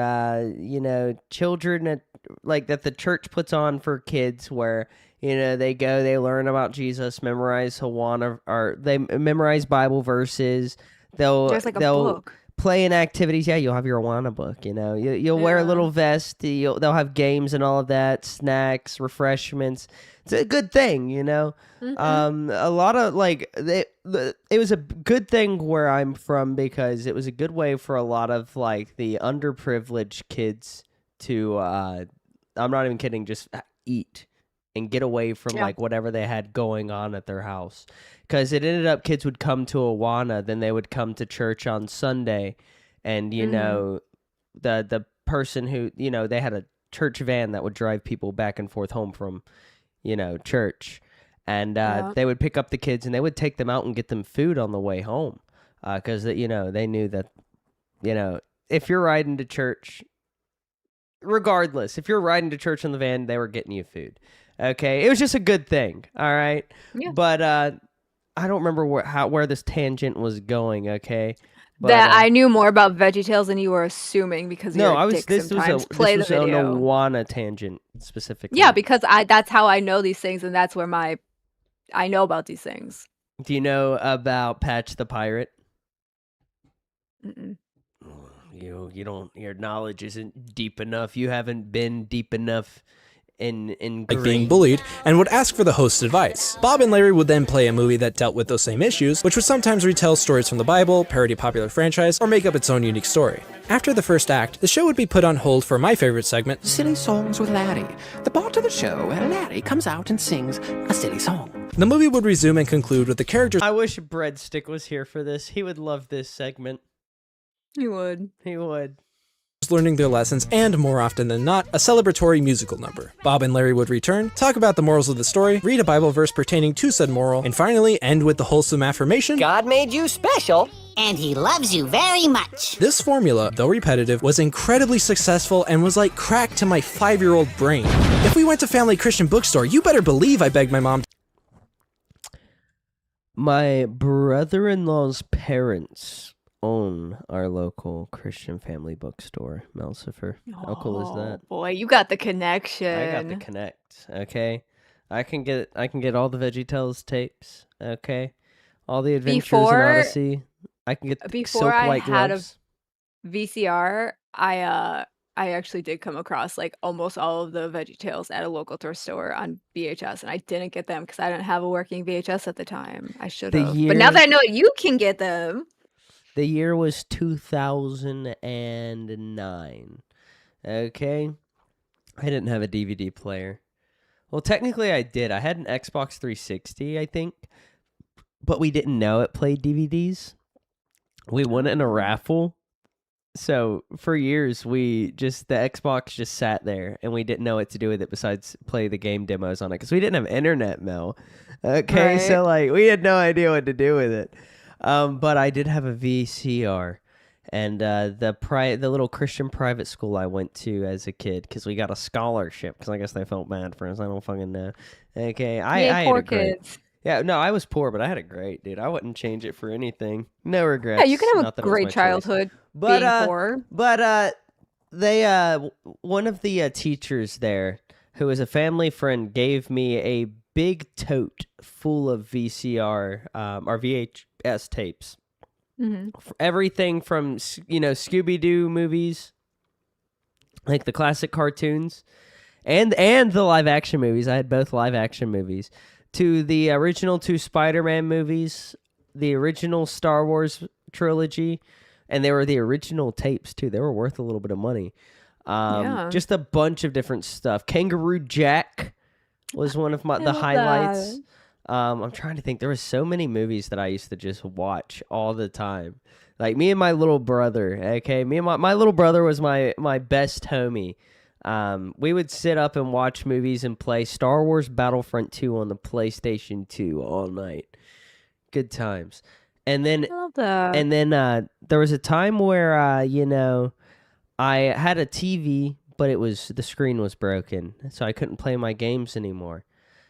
children like that the church puts on for kids, where they go, they learn about Jesus, memorize Awana, or they memorize Bible verses. There's like a book. Playing activities, yeah, you'll have your Awana book. You'll wear a little vest. They'll have games and all of that, snacks, refreshments. It's a good thing, Mm-hmm. A lot of it was a good thing where I'm from, because it was a good way for a lot of like the underprivileged kids to. I'm not even kidding, just eat and get away from like whatever they had going on at their house. Because it ended up kids would come to Awana, then they would come to church on Sunday, and the person who they had a church van that would drive people back and forth home from church, and they would pick up the kids and they would take them out and get them food on the way home, because they knew that if you're riding to church, regardless, if you're riding to church in the van, they were getting you food. Okay, it was just a good thing. All right, but I don't remember where this tangent was going. Okay, but, that I knew more about VeggieTales than you were assuming because no, you're a dick sometimes. Play the video. An Awana tangent specifically. Yeah, because that's how I know these things, and that's where I know about these things. Do you know about Patch the Pirate? Mm-mm. You don't. Your knowledge isn't deep enough. You haven't been deep enough in like being bullied, and would ask for the host's advice. Bob and Larry would then play a movie that dealt with those same issues, which would sometimes retell stories from the Bible, parody a popular franchise, or make up its own unique story. After the first act, the show would be put on hold for my favorite segment, Silly Songs with Larry, the part of the show where Larry comes out and sings a silly song. The movie would resume and conclude with the characters. I wish Breadstick was here for this. He would love this segment. He would. Learning their lessons, and more often than not, a celebratory musical number. Bob and Larry would return, talk about the morals of the story, read a Bible verse pertaining to said moral, and finally end with the wholesome affirmation, God made you special, and he loves you very much. This formula, though repetitive, was incredibly successful and was like crack to my 5-year-old brain. If we went to Family Christian Bookstore, you better believe I begged my mom. My brother-in-law's parents own our local Christian family bookstore, Melsifer. How cool is that? Boy, you got the connection. I got the connect. Okay, I can get all the VeggieTales tapes. Okay, all the Adventures in Odyssey. I can get before I Silk-White had gloves. a VCR. I actually did come across like almost all of the VeggieTales at a local thrift store on VHS, and I didn't get them because I didn't have a working VHS at the time. I should have. But now that I know you can get them. The year was 2009. Okay? I didn't have a DVD player. Well, technically I did. I had an Xbox 360, I think. But we didn't know it played DVDs. We won it in a raffle. So for years, the Xbox just sat there, and we didn't know what to do with it besides play the game demos on it, because we didn't have internet, Mel. Okay, right. So like we had no idea what to do with it. But I did have a VCR, and the little Christian private school I went to as a kid, because we got a scholarship, because I guess they felt bad for us. I don't fucking know. Okay, I had poor a great, kids. Yeah, no, I was poor, but I had a great, dude. I wouldn't change it for anything. No regrets. Yeah, you can have a great childhood being poor. But one of the teachers there, who was a family friend, gave me a big tote full of VCR or VHS tapes. Mm-hmm. Everything from Scooby-Doo movies, like the classic cartoons, and the live action movies. I had both live action movies. To the original 2 Spider-Man movies, the original Star Wars trilogy, and they were the original tapes too. They were worth a little bit of money. Just a bunch of different stuff. Kangaroo Jack was one of the highlights. I'm trying to think. There was so many movies that I used to just watch all the time. Like me and my little brother. Okay, me and my little brother was my best homie. We would sit up and watch movies and play Star Wars Battlefront 2 on the PlayStation 2 all night. Good times. And then, I love that. And then there was a time where I had a TV, but the screen was broken, so I couldn't play my games anymore.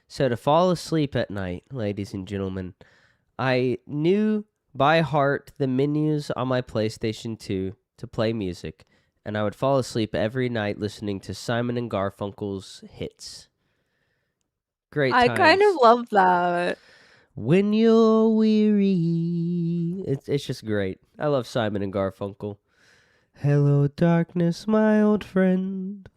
So to fall asleep at night, ladies and gentlemen, I knew by heart the menus on my PlayStation 2 to play music, and I would fall asleep every night listening to Simon and Garfunkel's hits. Great times. I kind of love that. When you're weary. It's just great. I love Simon and Garfunkel. Hello, darkness, my old friend.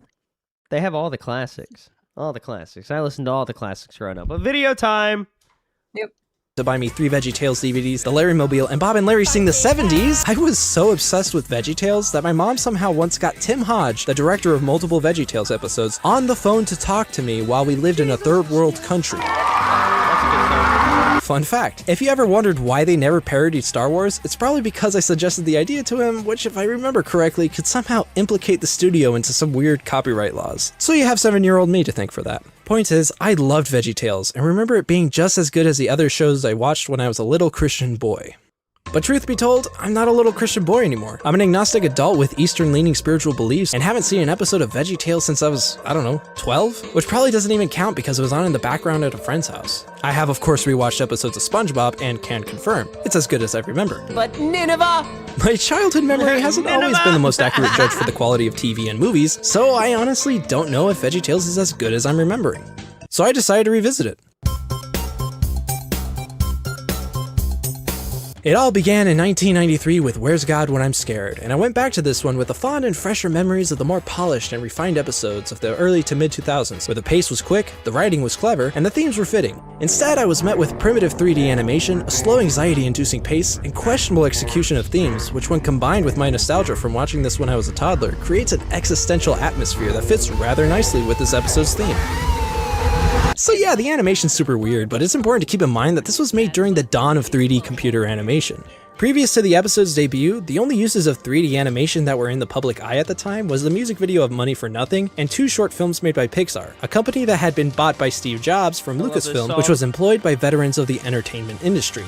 They have all the classics. All the classics. I listened to all the classics growing up. But video time! Yep. To buy me 3 VeggieTales DVDs, the Larry Mobile, and Bob and Larry Sing the 70s. I was so obsessed with VeggieTales that my mom somehow once got Tim Hodge, the director of multiple VeggieTales episodes, on the phone to talk to me while we lived in a third world country. Fun fact, if you ever wondered why they never parodied Star Wars, it's probably because I suggested the idea to him, which if I remember correctly, could somehow implicate the studio into some weird copyright laws. So you have 7-year-old me to thank for that. Point is, I loved VeggieTales, and remember it being just as good as the other shows I watched when I was a little Christian boy. But truth be told, I'm not a little Christian boy anymore. I'm an agnostic adult with Eastern-leaning spiritual beliefs and haven't seen an episode of VeggieTales since I was, 12? Which probably doesn't even count because it was on in the background at a friend's house. I have, of course, rewatched episodes of SpongeBob and can confirm, it's as good as I remember. But Nineveh! My childhood memory hasn't always been the most accurate judge for the quality of TV and movies, so I honestly don't know if VeggieTales is as good as I'm remembering. So I decided to revisit it. It all began in 1993 with Where's God When I'm Scared, and I went back to this one with the fond and fresher memories of the more polished and refined episodes of the early to mid 2000s, where the pace was quick, the writing was clever, and the themes were fitting. Instead, I was met with primitive 3D animation, a slow anxiety-inducing pace, and questionable execution of themes, which when combined with my nostalgia from watching this when I was a toddler, creates an existential atmosphere that fits rather nicely with this episode's theme. So yeah, the animation's super weird, but it's important to keep in mind that this was made during the dawn of 3D computer animation. Previous to the episode's debut, the only uses of 3D animation that were in the public eye at the time was the music video of Money for Nothing and 2 short films made by Pixar, a company that had been bought by Steve Jobs from Lucasfilm, which was employed by veterans of the entertainment industry.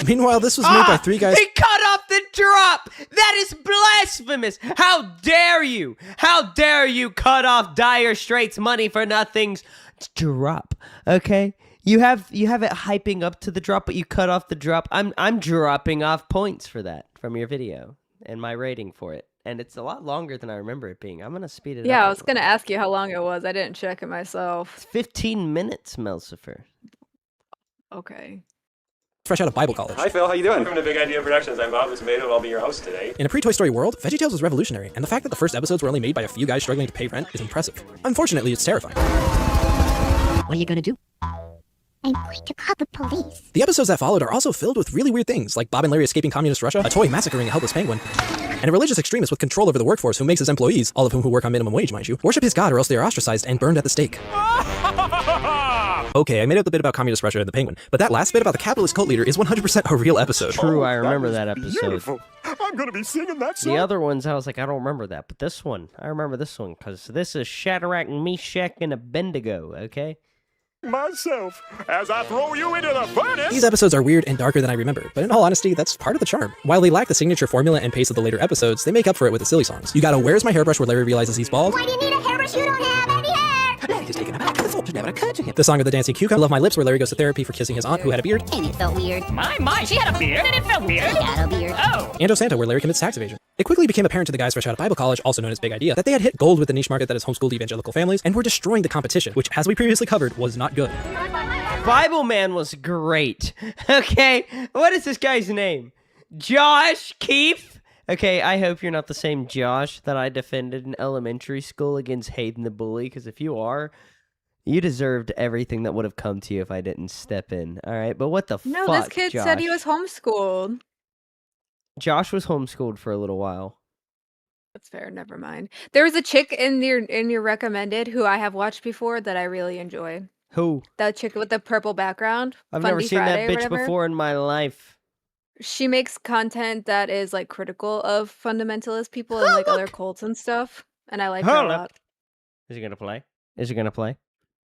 Meanwhile, this was made by 3 guys- He cut off the drop! That is blasphemous! How dare you? How dare you cut off Dire Straits' Money for Nothing's drop, okay? You have it hyping up to the drop, but you cut off the drop. I'm dropping off points for that from your video and my rating for it. And it's a lot longer than I remember it being. I'm going to speed it up. Yeah, I was going to ask you how long it was. I didn't check it myself. It's 15 minutes, Melsifer. Okay. Fresh out of Bible college. Hi Phil, how you doing? From the Big Idea Productions, I'm Bob Tomato. I'll be your host today. In a pre-Toy Story world, VeggieTales was revolutionary, and the fact that the first episodes were only made by a few guys struggling to pay rent is impressive. Unfortunately, it's terrifying. What are you gonna do? I'm going to call the police. The episodes that followed are also filled with really weird things, like Bob and Larry escaping communist Russia, a toy massacring a helpless penguin, and a religious extremist with control over the workforce who makes his employees, all of whom who work on minimum wage, mind you, worship his god or else they are ostracized and burned at the stake. Okay, I made up the bit about communist Russia and the penguin, but that last bit about the capitalist cult leader is 100% a real episode. True, I remember that episode. Beautiful. I'm gonna be singing that song. The other ones, I was like, I don't remember that, but this one, I remember this one, because this is Shadrach, Meshach, and Abednego, okay? Myself, as I throw you into the furnace. These episodes are weird and darker than I remember, but in all honesty, that's part of the charm. While they lack the signature formula and pace of the later episodes, they make up for it with the silly songs. You got a Where's My Hairbrush where Larry realizes he's bald. Why do you need a hairbrush? You don't have any hair. Larry has taken a back. The fault should never occurred to him. The song of the dancing cucumber, Love My Lips, where Larry goes to therapy for kissing his aunt who had a beard. And it felt weird. My, she had a beard and it felt weird. She had a beard. Oh. And Santa, where Larry commits tax evasion. It quickly became apparent to the guys fresh out of Bible college, also known as Big Idea, that they had hit gold with the niche market that is homeschooled evangelical families and were destroying the competition, which, as we previously covered, was not good. Bible Man was great. Okay, what is this guy's name? Josh Keith? Okay, I hope you're not the same Josh that I defended in elementary school against Hayden the bully, because if you are, you deserved everything that would have come to you if I didn't step in. All right, but what the No, fuck, this kid Josh? said he was homeschooled. Josh was homeschooled for a little while. That's fair. Never mind. There was a chick in your recommended who I have watched before that I really enjoy. Who? That chick with the purple background. I've Fundy never seen Friday that or bitch whatever. before in my life. She makes content that is like critical of fundamentalist people and like other cults and stuff, and I like her a lot. Is he gonna play? Is he gonna play?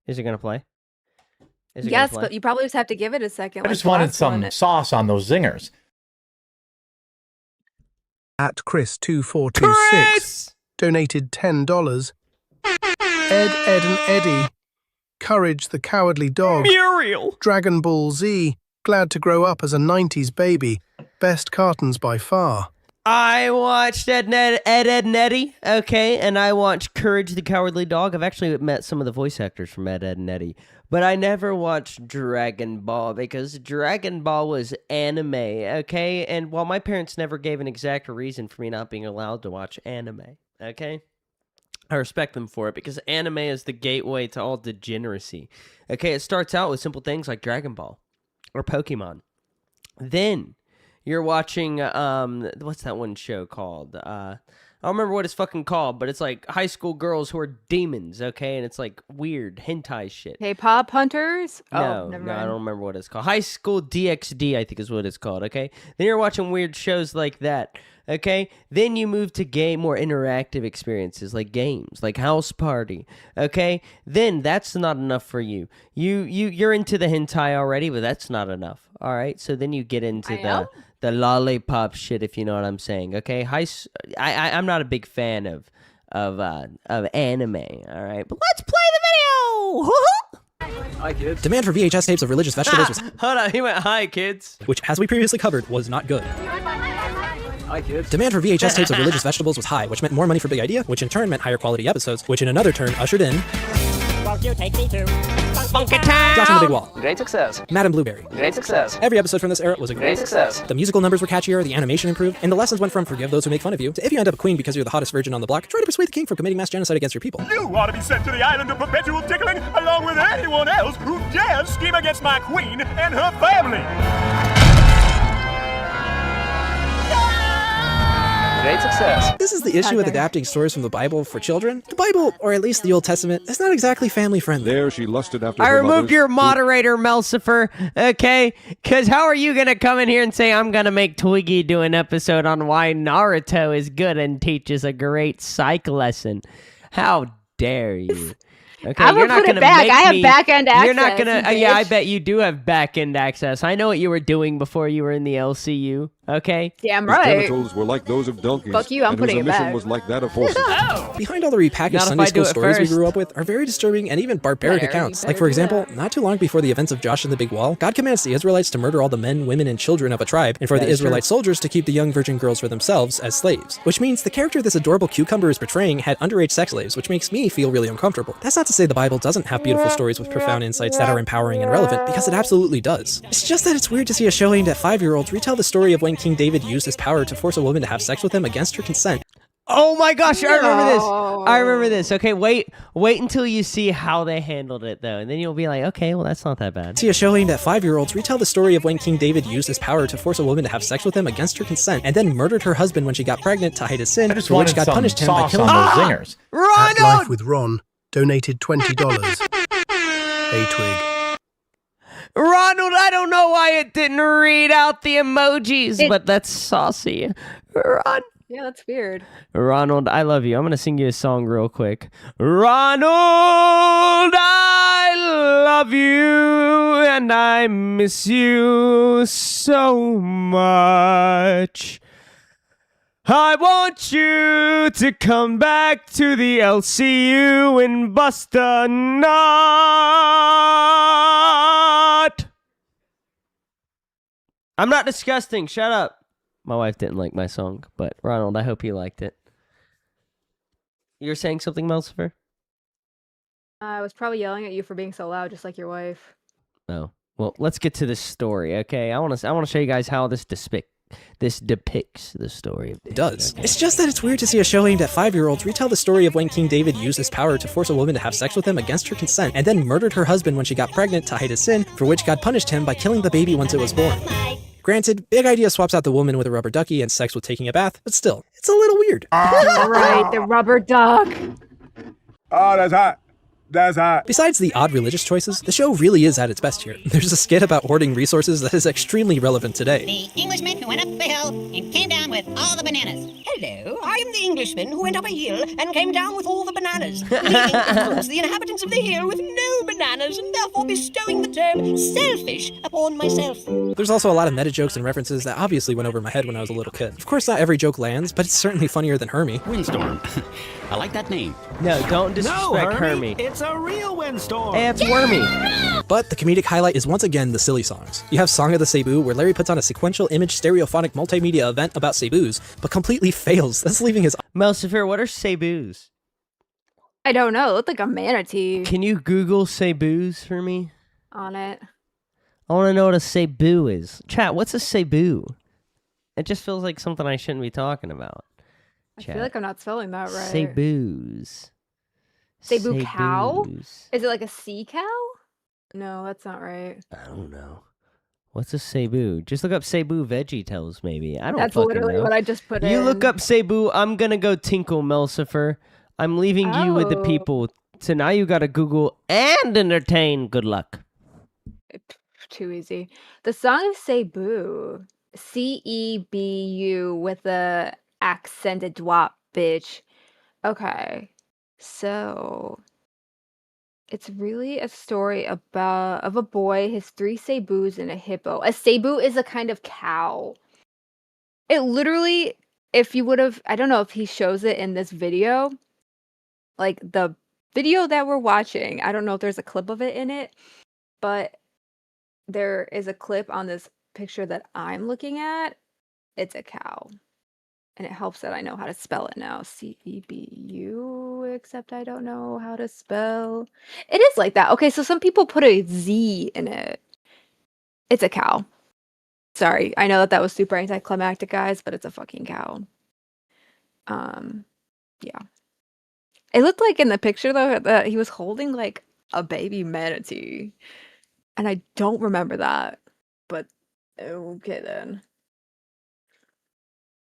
Is he gonna play? Is he Yes, gonna play? but you probably just have to give it a second. I just wanted some sauce on those zingers. At Chris2426 donated $10. Ed, and Eddie. Courage the Cowardly Dog. Muriel. Dragon Ball Z. Glad to grow up as a 90s baby. Best cartoons by far. I watched Ed, and Eddie, okay, and I watched Courage the Cowardly Dog. I've actually met some of the voice actors from Ed, and Eddie, but I never watched Dragon Ball because Dragon Ball was anime, okay? And while my parents never gave an exact reason for me not being allowed to watch anime, okay? I respect them for it because anime is the gateway to all degeneracy. Okay, it starts out with simple things like Dragon Ball or Pokemon. Then you're watching, what's that one show called? I don't remember what it's fucking called, but it's like high school girls who are demons, okay? And it's like weird hentai shit. K-pop hunters? No, never no, I mind. don't remember what it's called. High School DxD, I think is what it's called, okay? Then you're watching weird shows like that, okay? Then you move to more interactive experiences like games, like House Party, okay? Then that's not enough for you. You're into the hentai already, but that's not enough, all right? So then you get into the lollipop shit, if you know what I'm saying, okay? I'm not a big fan of anime, all right? But let's play the video! Hi, kids. Demand for VHS tapes of religious vegetables was... Hold on, he went, hi, kids. Which, as we previously covered, was not good. Hi, kids. Demand for VHS tapes of religious vegetables was high, which meant more money for Big Idea, which in turn meant higher quality episodes, which in another turn ushered in... Won't you take me to Funky Town? Josh and the Big Wall. Great success. Madam Blueberry. Great success. Every episode from this era was a Great success. The musical numbers were catchier, the animation improved, and the lessons went from forgive those who make fun of you to if you end up a queen because you're the hottest virgin on the block, try to persuade the king from committing mass genocide against your people. You ought to be sent to the island of perpetual tickling along with anyone else who dares scheme against my queen and her family. Great success. This is the issue with adapting stories from the Bible for children. The Bible, or at least the Old Testament, is not exactly family friendly. There she lusted after I her removed mother's your moderator, Melcifer, okay? Because how are you going to come in here and say I'm going to make Twiggy do an episode on why Naruto is good and teaches a great psych lesson? How dare you? Okay, I will put it back. I have back-end access. You're not gonna. bitch. Yeah, I bet you do have back-end access. I know what you were doing before you were in the LCU. Okay. Damn His right. genitals were like those of donkeys. Fuck you, I'm and putting whose it emission back. was like that of horses. Behind all the repackaged Not if Sunday I do school it stories we first. grew up with are very disturbing and even barbaric There, you accounts. Like, better for do example, that. not too long before the events of Josh and the Big Wall, God commands the Israelites to murder all the men, women, and children of a tribe, and for That the is Israelite true. soldiers to keep the young virgin girls for themselves as slaves. Which means the character this adorable cucumber is portraying had underage sex slaves, which makes me feel really uncomfortable. That's not to say the Bible doesn't have beautiful stories with profound insights that are empowering and relevant, because it absolutely does. It's just that it's weird to see a show aimed at 5-year-olds retell the story of when King David used his power to force a woman to have sex with him against her consent. Oh my gosh, I remember this. No. I remember this. Okay, wait until you see how they handled it though, and then you'll be like, okay, well that's not that bad. See a show aimed at 5-year-olds retell the story of when King David used his power to force a woman to have sex with him against her consent, and then murdered her husband when she got pregnant to hide his sin, I just for which wanted God some punished him by sauce killing on him. those zingers. At Life Ronald! with Ron donated $20. A Twig. Ronald, I don't know why it didn't read out the emojis, but that's saucy. Yeah, that's weird. Ronald, I love you. I'm going to sing you a song real quick. Ronald, I love you and I miss you so much. I want you to come back to the LCU and bust a nut. I'm not disgusting. Shut up. My wife didn't like my song, but Ronald, I hope you liked it. You're saying something, Melcifer? I was probably yelling at you for being so loud, just like your wife. Oh. Well, let's get to this story, okay? I want to show you guys how this this depicts the story of David. It does. It's just that it's weird to see a show aimed at 5-year-olds retell the story of when King David used his power to force a woman to have sex with him against her consent, and then murdered her husband when she got pregnant to hide his sin, for which God punished him by killing the baby once it was born. Granted, Big Idea swaps out the woman with a rubber ducky and sex with taking a bath, but still, it's a little weird. Right, the rubber duck. Oh, that's hot. That's hot. Besides the odd religious choices, the show really is at its best here. There's a skit about hoarding resources that is extremely relevant today. The Englishman who went up the hill and came down with all the bananas. Hello, I am the Englishman who went up a hill and came down with all the bananas, leaving, of course, the inhabitants of the hill with no bananas, and therefore bestowing the term selfish upon myself. There's also a lot of meta jokes and references that obviously went over my head when I was a little kid. Of course, not every joke lands, but it's certainly funnier than Hermie. Windstorm. I like that name. No, don't disrespect Hermie. It's a real windstorm. Hey, it's Wormy. But the comedic highlight is once again the silly songs. You have Song of the Cebu, where Larry puts on a sequential image stereophonic multimedia event about Cebus, but completely fails, thus leaving his... Melcifer, what are Cebus? I don't know. It looked like a manatee Can you Google Cebus for me? on it. I want to know what a Cebu is. Chat, what's a Cebu? It just feels like something I shouldn't be talking about. I feel like I'm not spelling that right. Cebus. Cebu cow? Cebus. Is it like a sea cow? No, that's not right. I don't know. What's a Cebu? Just look up Cebu VeggieTales, maybe. I don't That's fucking literally know. what I just put in. You look up Cebu, I'm gonna go tinkle, Melcifer. I'm leaving you with the Oh. people. So now you gotta Google and entertain. Good luck. Too easy. The song of Cebu. Cebu with the accented drop, bitch. Okay. So it's really a story of a boy, his 3 Cebus, and a hippo. A Cebu is a kind of cow. It literally, if you would have, I don't know if he shows it in this video, like the video that we're watching, I don't know if there's a clip of it in it, but there is a clip on this picture that I'm looking at. It's a cow. And it helps that I know how to spell it now. Cebu, except I don't know how to spell. It is like that. Okay, so some people put a Z in it. It's a cow. Sorry, I know that was super anticlimactic, guys, but it's a fucking cow. Yeah. It looked like in the picture, though, that he was holding, like, a baby manatee. And I don't remember that. But, okay, then.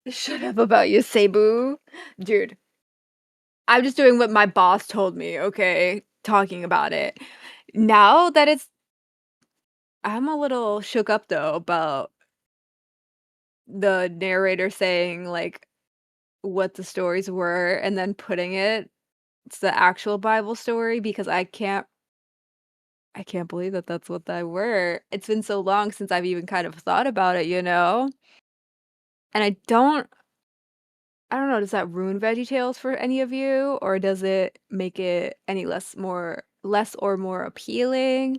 Shut up about you, Cebu. Dude, I'm just doing what my boss told me, okay? Talking about it. Now that it's... I'm a little shook up, though, about the narrator saying, like, what the stories were and then putting it. It's the actual Bible story, because I can't believe that that's what they were. It's been so long since I've even kind of thought about it, you know? And I don't know, does that ruin VeggieTales for any of you? Or does it make it any less or more appealing?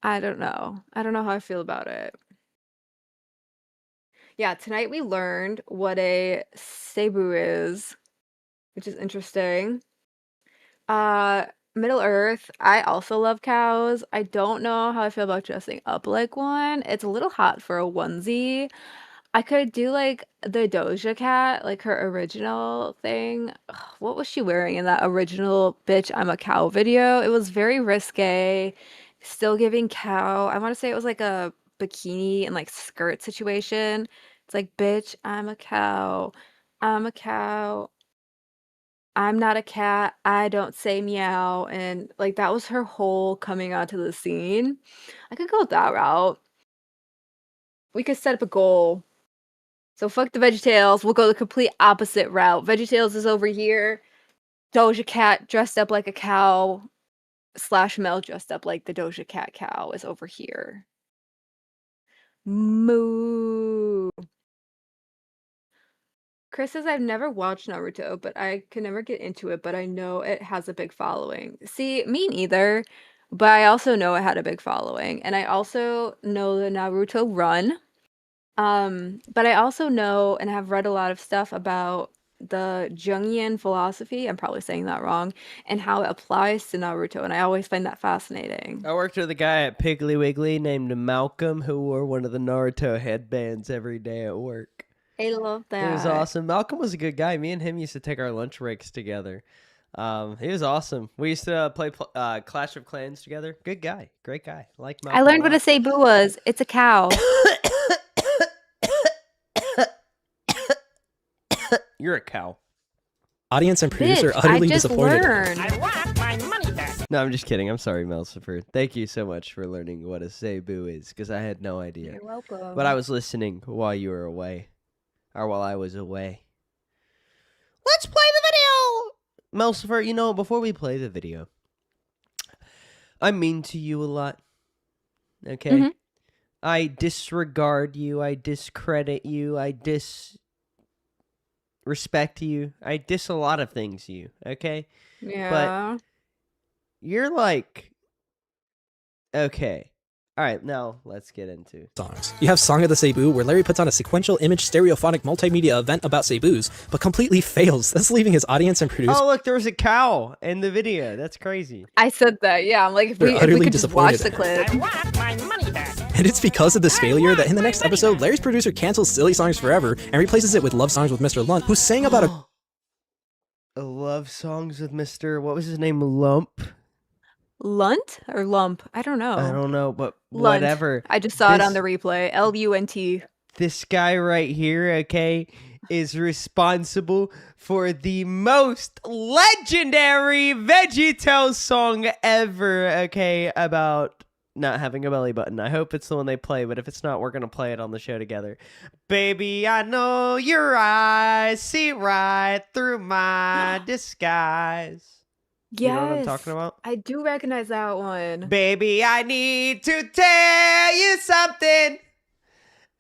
I don't know. I don't know how I feel about it. Yeah, tonight we learned what a Cebu is, which is interesting. Middle Earth, I also love cows. I don't know how I feel about dressing up like one. It's a little hot for a onesie. I could do like the Doja Cat, like her original thing. Ugh, what was she wearing in that original Bitch I'm a Cow video? It was very risque, still giving cow. I want to say it was like a bikini and like skirt situation. It's like, bitch, I'm a cow. I'm a cow. I'm not a cat. I don't say meow. And like that was her whole coming onto the scene. I could go that route. We could set up a goal. So fuck the VeggieTales. We'll go the complete opposite route. VeggieTales is over here. Doja Cat dressed up like a cow / Mel dressed up like the Doja Cat cow is over here. Moo. Chris says, I've never watched Naruto, but I can never get into it, but I know it has a big following. See, me neither, but I also know it had a big following, and I also know the Naruto run. But I also know and have read a lot of stuff about the Jungian philosophy, I'm probably saying that wrong, and how it applies to Naruto, and I always find that fascinating. I worked with a guy at Piggly Wiggly named Malcolm who wore one of the Naruto headbands every day at work. I love that. It was awesome. Malcolm was a good guy. Me and him used to take our lunch breaks together. He was awesome. We used to play Clash of Clans together. Good guy. Great guy. Like Malcolm. I learned what a Cebu was. It's a cow. You're a cow. Audience and producer Bitch, utterly I just disappointed. learned. I want my money back. No, I'm just kidding. I'm sorry, Melsifer. Thank you so much for learning what a Cebu is, because I had no idea. You're welcome. But I was listening while you were away. Or while I was away. Let's play the video! Melsifer, you know, before we play the video, I'm mean to you a lot. Okay? Mhm. I disregard you. I discredit you. I disrespect you. I diss a lot of things you. Okay? Yeah. You're like... Okay. Alright, now let's get into songs. You have Song of the Cebu, where Larry puts on a sequential image stereophonic multimedia event about Cebus, but completely fails, thus leaving his audience and producer Oh, look, there was a cow in the video. That's crazy. I said that, yeah. I'm like, if They're we utterly could just watch the disappointed. clip. I want my money back. And it's because of this failure that in the next episode, Larry's producer cancels Silly Songs Forever and replaces it with Love Songs with Mr. Lunt, who sang about a Love songs with Mr. What was his name? Lump? Lunt or lump? I don't know. I don't know, but Lunt. whatever. I just saw it on This- the replay. Lunt. This guy right here, okay, is responsible for the most legendary VeggieTales song ever, okay, about not having a belly button. I hope it's the one they play, but if it's not, we're going to play it on the show together. Baby, I know your eyes see right through my disguise. Yes. You know what I'm talking about? I do recognize that one. Baby, I need to tell you something.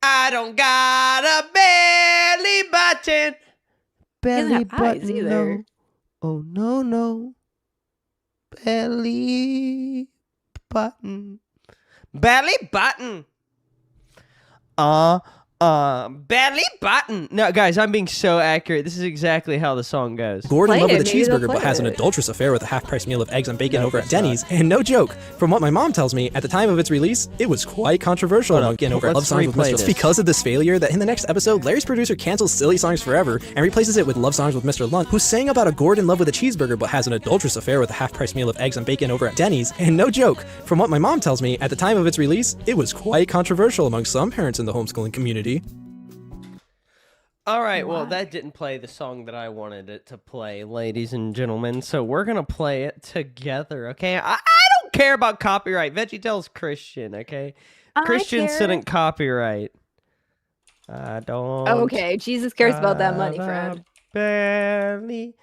I don't got a belly button. doesn't Belly have eyes button, either. no. Oh, no. Belly button. Belly button. Belly button. No, guys, I'm being so accurate. This is exactly how the song goes. Gordon in love with a maybe they'll cheeseburger, but play has an it. adulterous affair with a half-price meal of eggs and bacon over at Denny's. And no joke, from what my mom tells me, at the time of its release, it was quite controversial among over let's Love Songs with replay Mr. this. It's because of this failure that in the next episode, Larry's producer cancels Silly Songs Forever and replaces it with Love Songs with Mr. Lunt, who sang about a Gordon in love with a cheeseburger, but has an adulterous affair with a half-price meal of eggs and bacon over at Denny's. And no joke, from what my mom tells me, at the time of its release, it was quite controversial among some parents in the homeschooling community. All right, well, that didn't play the song that I wanted it to play, ladies and gentlemen. So we're going to play it together, okay? I don't care about copyright. VeggieTales Christian, okay? Christian care. shouldn't copyright. I don't. Okay, Jesus cares about that money, friend. Barely.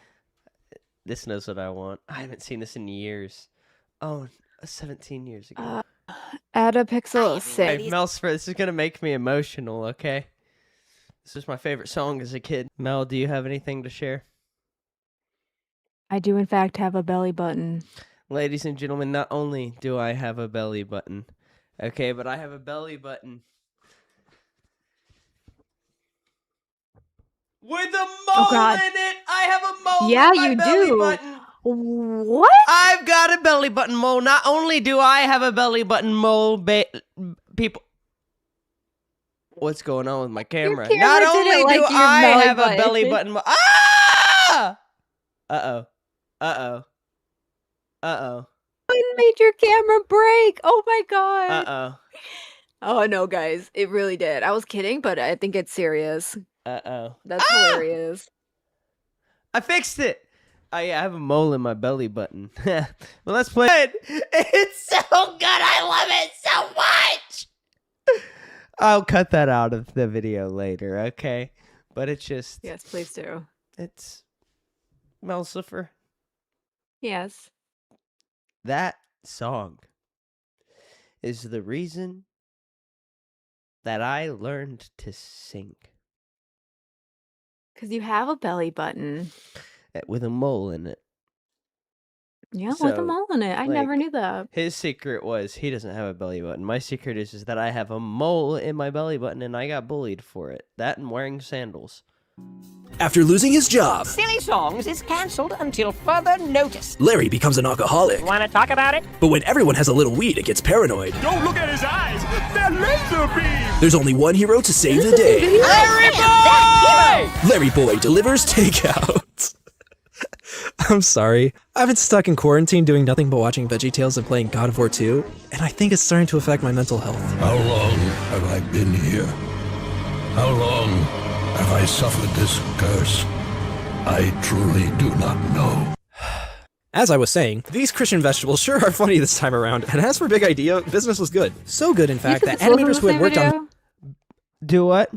This knows what I want. I haven't seen this in years. Oh, 17 years ago. Add a pixel Hey, 6. Melsifer, this is going to make me emotional, okay? This is my favorite song as a kid. Mel, do you have anything to share? I do, in fact, have a belly button. Ladies and gentlemen, not only do I have a belly button, okay, but I have a belly button with a mole God. in it. I have a mole Yeah, in my you belly do. button. What? I've got a belly button mole. Not only do I have a belly button mole, people. What's going on with my camera? camera Not didn't only like do your I belly have a button. belly button. Ah! Uh-oh. It made your camera break. Oh my god. Uh-oh. Oh no, guys. It really did. I was kidding, but I think it's serious. Uh-oh. That's hilarious. I fixed it. I have a mole in my belly button. Well, let's play it. It's so good. I love it so much. I'll cut that out of the video later, okay? But it's just... Yes, please do. It's... Melsifer. Yes. That song is the reason that I learned to sing. Because you have a belly button. With a mole in it. Yeah, with a So, mole in it. I never like, knew that. His secret was he doesn't have a belly button. My secret is that I have a mole in my belly button and I got bullied for it. That and wearing sandals. After losing his job, Silly Songs is cancelled until further notice. Larry becomes an alcoholic. Want to talk about it? But when everyone has a little weed, it gets paranoid. Don't look at his eyes. They're laser beams. There's only one hero to save the day. Larry Boy! Larry Boy delivers takeout. I'm sorry. I've been stuck in quarantine doing nothing but watching VeggieTales and playing God of War 2, and I think it's starting to affect my mental health. How long have I been here? How long have I suffered this curse? I truly do not know. As I was saying, these Christian vegetables sure are funny this time around, and as for Big Idea, business was good. So good, in fact, that animators who had worked on... Do what?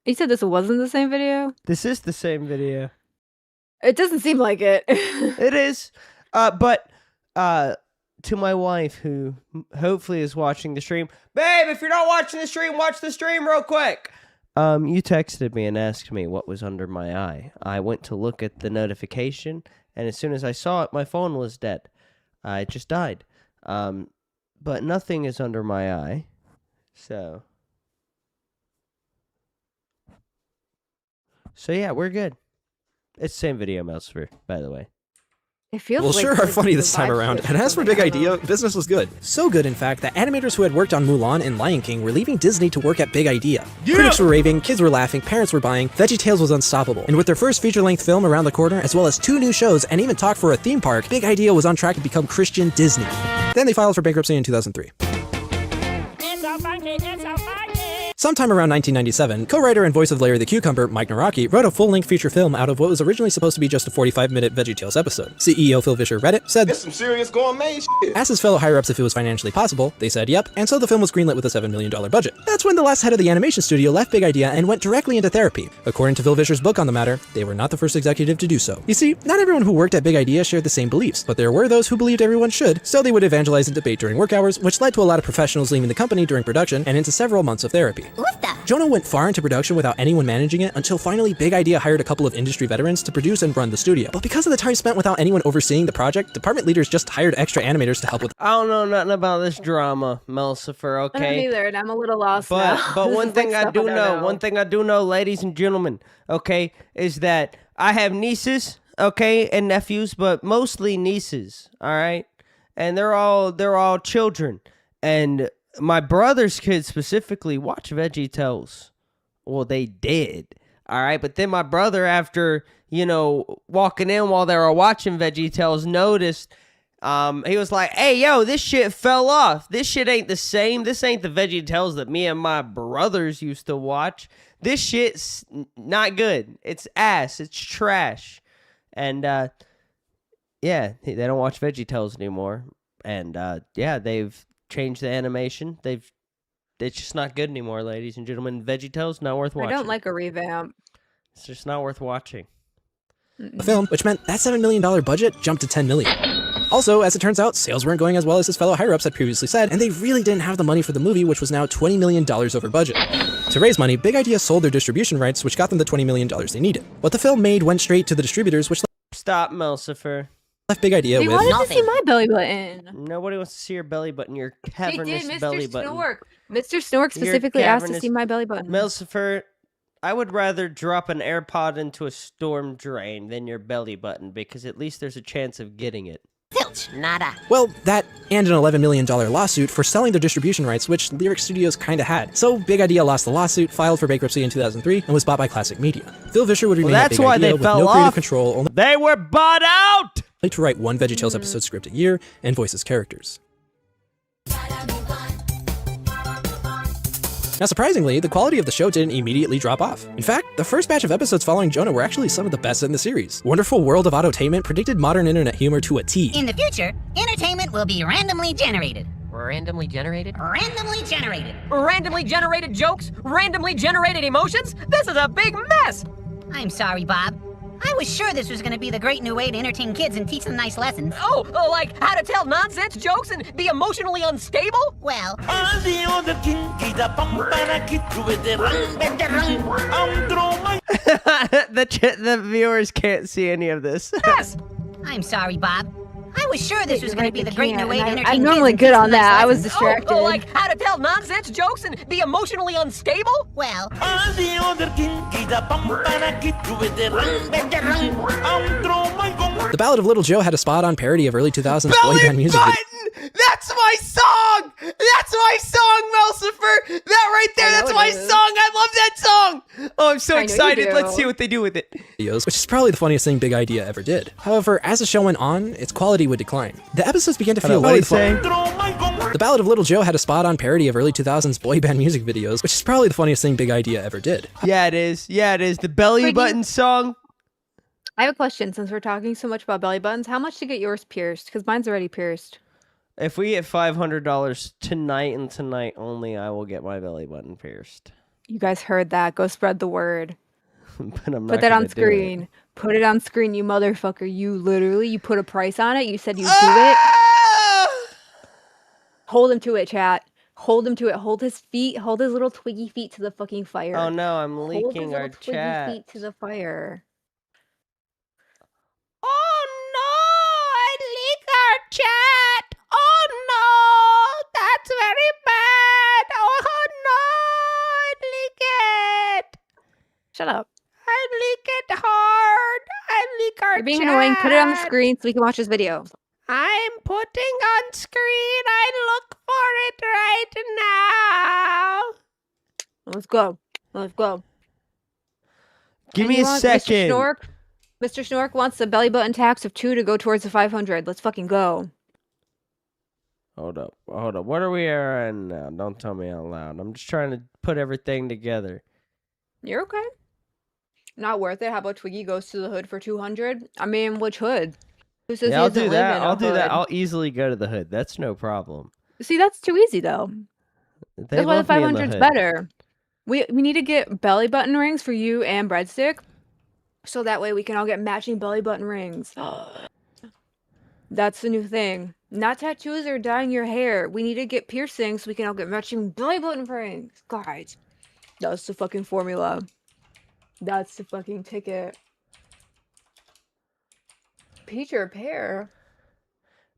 You said this wasn't the same video? This is the same video. It doesn't seem like it. It is. But to my wife, who hopefully is watching the stream, babe, if you're not watching the stream, watch the stream real quick. You texted me and asked me what was under my eye. I went to look at the notification, and as soon as I saw it, my phone was dead. It just died. But nothing is under my eye. So yeah, we're good. It's the same video, Melsifer, by the way. It feels Well, like sure are funny this time around, and as for Big Idea, business was good. So good, in fact, that animators who had worked on Mulan and Lion King were leaving Disney to work at Big Idea. Yeah! Critics were raving, kids were laughing, parents were buying, VeggieTales was unstoppable. And with their first feature-length film around the corner, as well as 2 new shows, and even talk for a theme park, Big Idea was on track to become Christian Disney. Then they filed for bankruptcy in 2003. Sometime around 1997, co-writer and voice of Larry the Cucumber, Mike Naraki, wrote a full-length feature film out of what was originally supposed to be just a 45-minute VeggieTales episode. CEO Phil Vischer read it, said, "This some serious gourmet shit." Asked his fellow higher-ups if it was financially possible. They said yep, and so the film was greenlit with a $7 million budget. That's when the last head of the animation studio left Big Idea and went directly into therapy. According to Phil Vischer's book on the matter, they were not the first executive to do so. You see, not everyone who worked at Big Idea shared the same beliefs, but there were those who believed everyone should, so they would evangelize and debate during work hours, which led to a lot of professionals leaving the company during production and into several months of therapy. Jonah went far into production without anyone managing it until finally Big Idea hired a couple of industry veterans to produce and run the studio. But because of the time spent without anyone overseeing the project, department leaders just hired extra animators to help with. I don't know nothing about this drama, Melsifer, okay? I don't either, and I'm a little lost now. But This one is thing like I stuff do don't know, one thing I do know, ladies and gentlemen, okay, is that I have nieces, okay, and nephews, but mostly nieces, all right? And they're all children. And my brother's kids specifically watch VeggieTales. Well, they did. All right. But then my brother, after, walking in while they were watching VeggieTales, noticed, he was like, hey, yo, this shit fell off. This shit ain't the same. This ain't the VeggieTales that me and my brothers used to watch. This shit's not good. It's ass. It's trash. And, yeah, they don't watch VeggieTales anymore. And, yeah, they've changed the animation. It's just not good anymore, ladies and gentlemen. VeggieTales, not worth watching. I don't like a revamp. It's just not worth watching. The film, which meant that $7 million budget jumped to $10 million. Also, as it turns out, sales weren't going as well as his fellow higher-ups had previously said, and they really didn't have the money for the movie, which was now $20 million over budget. To raise money, Big Idea sold their distribution rights, which got them the $20 million they needed. What the film made went straight to the distributors, which Stop, Melsifer. left Big Idea He with wanted nothing. to see my belly button. Nobody wants to see your belly button. Your cavernous Mr. belly button. Snork. Mr. Snork specifically asked to see my belly button. Melsifer, I would rather drop an AirPod into a storm drain than your belly button, because at least there's a chance of getting it. Filch, nada. Well, that and an $11 million lawsuit for selling their distribution rights, which Lyric Studios kinda had. So Big Idea lost the lawsuit, filed for bankruptcy in 2003, and was bought by Classic Media. Phil Vischer would remain at That's Big why Idea they with fell no creative off. control, only They were bought out! to write one VeggieTales episode script a year and voice his characters. Now, surprisingly, the quality of the show didn't immediately drop off. In fact, the first batch of episodes following Jonah were actually some of the best in the series. Wonderful World of Autotainment predicted modern internet humor to a T. In the future, entertainment will be randomly generated. Randomly generated? Randomly generated. Randomly generated jokes? Randomly generated emotions? This is a big mess! I'm sorry, Bob. I was sure this was going to be the great new way to entertain kids and teach them nice lessons. Oh, like how to tell nonsense jokes and be emotionally unstable? Well, The viewers can't see any of this. Yes! I'm sorry, Bob. I was sure this was going to be the great new way to entertain I'm kids normally and good teach on them that. nice I was lessons. distracted. Oh, like how to tell nonsense jokes and be emotionally unstable? Well, The Ballad of Little Joe had a spot-on parody of early 2000s boy band music videos. That's my song! That's my song, Melcifer! That right there, that's my song! I love that song! Oh, I'm so excited. Let's see what they do with it. Videos, which is probably the funniest thing Big Idea ever did. However, as the show went on, its quality would decline. The episodes began to feel less. The Ballad of Little Joe had a spot-on parody of early 2000s boy band music videos, which is probably the funniest thing Big Idea ever did. Yeah, it is. Yeah, it is. The belly button song. I have a question. Since we're talking so much about belly buttons, how much to get yours pierced? Because mine's already pierced. If we get $500 tonight and tonight only, I will get my belly button pierced. You guys heard that. Go spread the word. But I'm not Put that on gonna do screen. it. Put it on screen, you motherfucker. You put a price on it. You said you'd do it. Hold him to it, chat. Hold him to it. Hold his feet. Hold his little Twiggy feet to the fucking fire. Oh no, I'm Hold his leaking our little Twiggy chat. feet to the fire. Oh no, I leak our chat. Oh no, that's very bad. Oh no, I leak it. Shut up. I leak it hard. I leak our You're being chat. annoying. Put it on the screen so we can watch this video. I'm putting on screen. I look for it right now. Let's go. Let's go. Give me a second. Mr. Schnork wants the belly button tax of 2 to go towards the 500. Let's fucking go. Hold up. What are we on now? Don't tell me out loud. I'm just trying to put everything together. You're okay. Not worth it. How about Twiggy goes to the hood for 200? I mean, which hood? Who says Yeah, he I'll doesn't do live that. in a I'll do that. hood? I'll easily go to the hood. That's no problem. See, that's too easy though. They That's why the love me in 500's hood. better. We need to get belly button rings for you and Breadstick, so that way we can all get matching belly button rings. That's the new thing. Not tattoos or dyeing your hair. We need to get piercings so we can all get matching belly button rings. Guys, that's the fucking formula. That's the fucking ticket. Peach or pear?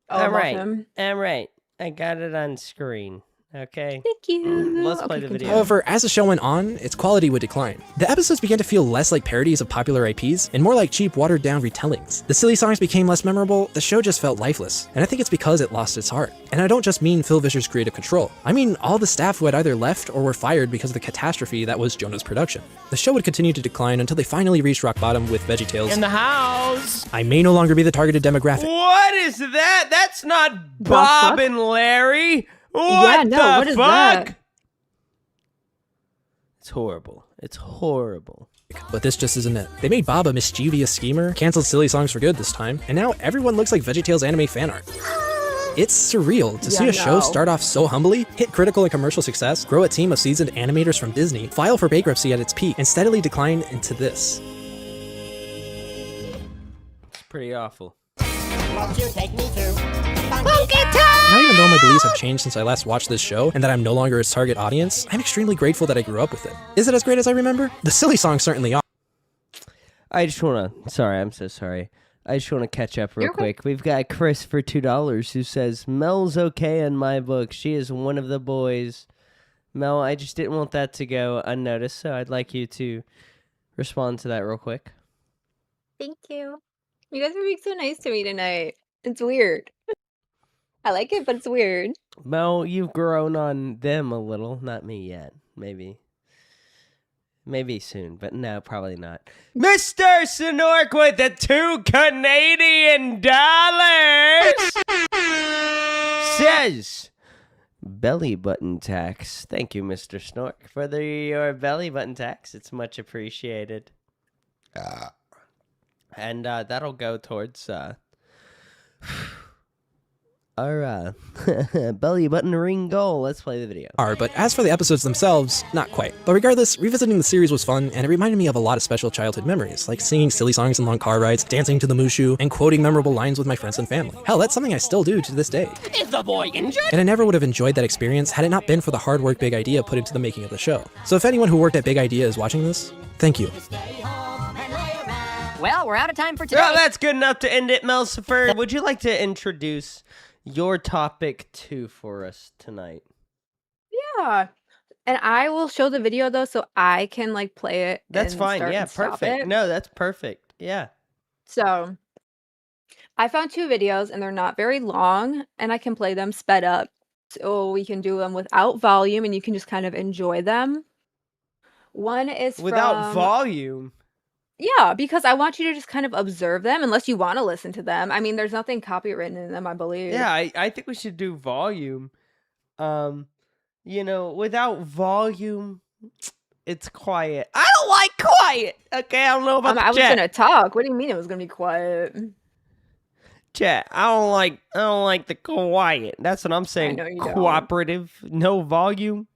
Oh, All love right. him. All right. I got it on screen. Okay. Thank you. Let's play the video. However, as the show went on, its quality would decline. The episodes began to feel less like parodies of popular IPs and more like cheap, watered-down retellings. The silly songs became less memorable, the show just felt lifeless, and I think it's because it lost its heart. And I don't just mean Phil Vischer's creative control. I mean all the staff who had either left or were fired because of the catastrophe that was Jonah's production. The show would continue to decline until they finally reached rock bottom with VeggieTales. In the house. I may no longer be the targeted demographic. What is that? That's not Bob and Larry. Yeah, What no, the what is fuck? that? It's horrible. It's horrible. But this just isn't it. They made Bob a mischievous schemer, canceled silly songs for good this time, and now everyone looks like VeggieTales anime fan art. It's surreal to see a show start off so humbly, hit critical and commercial success, grow a team of seasoned animators from Disney, file for bankruptcy at its peak, and steadily decline into this. It's pretty awful. Won't you take me to Now, even though my beliefs have changed since I last watched this show, and that I'm no longer its target audience, I'm extremely grateful that I grew up with it. Is it as great as I remember? The silly songs certainly are. I just want to... Sorry, I'm so sorry. I just want to catch up real quick. We've got Chris for $2 who says, Mel's okay in my book. She is one of the boys. Mel, I just didn't want that to go unnoticed, so I'd like you to respond to that real quick. Thank you. You guys are being so nice to me tonight. It's weird. I like it, but it's weird. Mel, you've grown on them a little. Not me yet. Maybe. Maybe soon, but no, probably not. Mr. Snork with the $2 Canadian says, belly button tax. Thank you, Mr. Snork, for your belly button tax. It's much appreciated. And that'll go towards our belly button ring goal. Let's play the video. But as for the episodes themselves, not quite. But regardless, revisiting the series was fun, and it reminded me of a lot of special childhood memories, like singing silly songs in long car rides, dancing to the Mushu, and quoting memorable lines with my friends and family. Hell, that's something I still do to this day. Is the boy injured? And I never would have enjoyed that experience had it not been for the hard work Big Idea put into the making of the show. So if anyone who worked at Big Idea is watching this, thank you. Well, we're out of time for today. Well, that's good enough to end it, Melsifer. Would you like to introduce your topic 2 for us tonight? Yeah. And I will show the video though, so I can like play it. That's and fine. start Yeah, and stop perfect. it. No, that's perfect. Yeah. So I found 2 videos and they're not very long, and I can play them sped up. So we can do them without volume and you can just kind of enjoy them. One is Without from volume. Yeah, because I want you to just kind of observe them unless you want to listen to them. I mean, there's nothing copywritten in them, I believe. Yeah, I think we should do volume. Without volume, it's quiet. I don't like quiet. Okay, I don't know about I the was chat. gonna talk. What do you mean it was gonna be quiet? Chat, I don't like the quiet. That's what I'm saying. know you don't. Cooperative, no volume.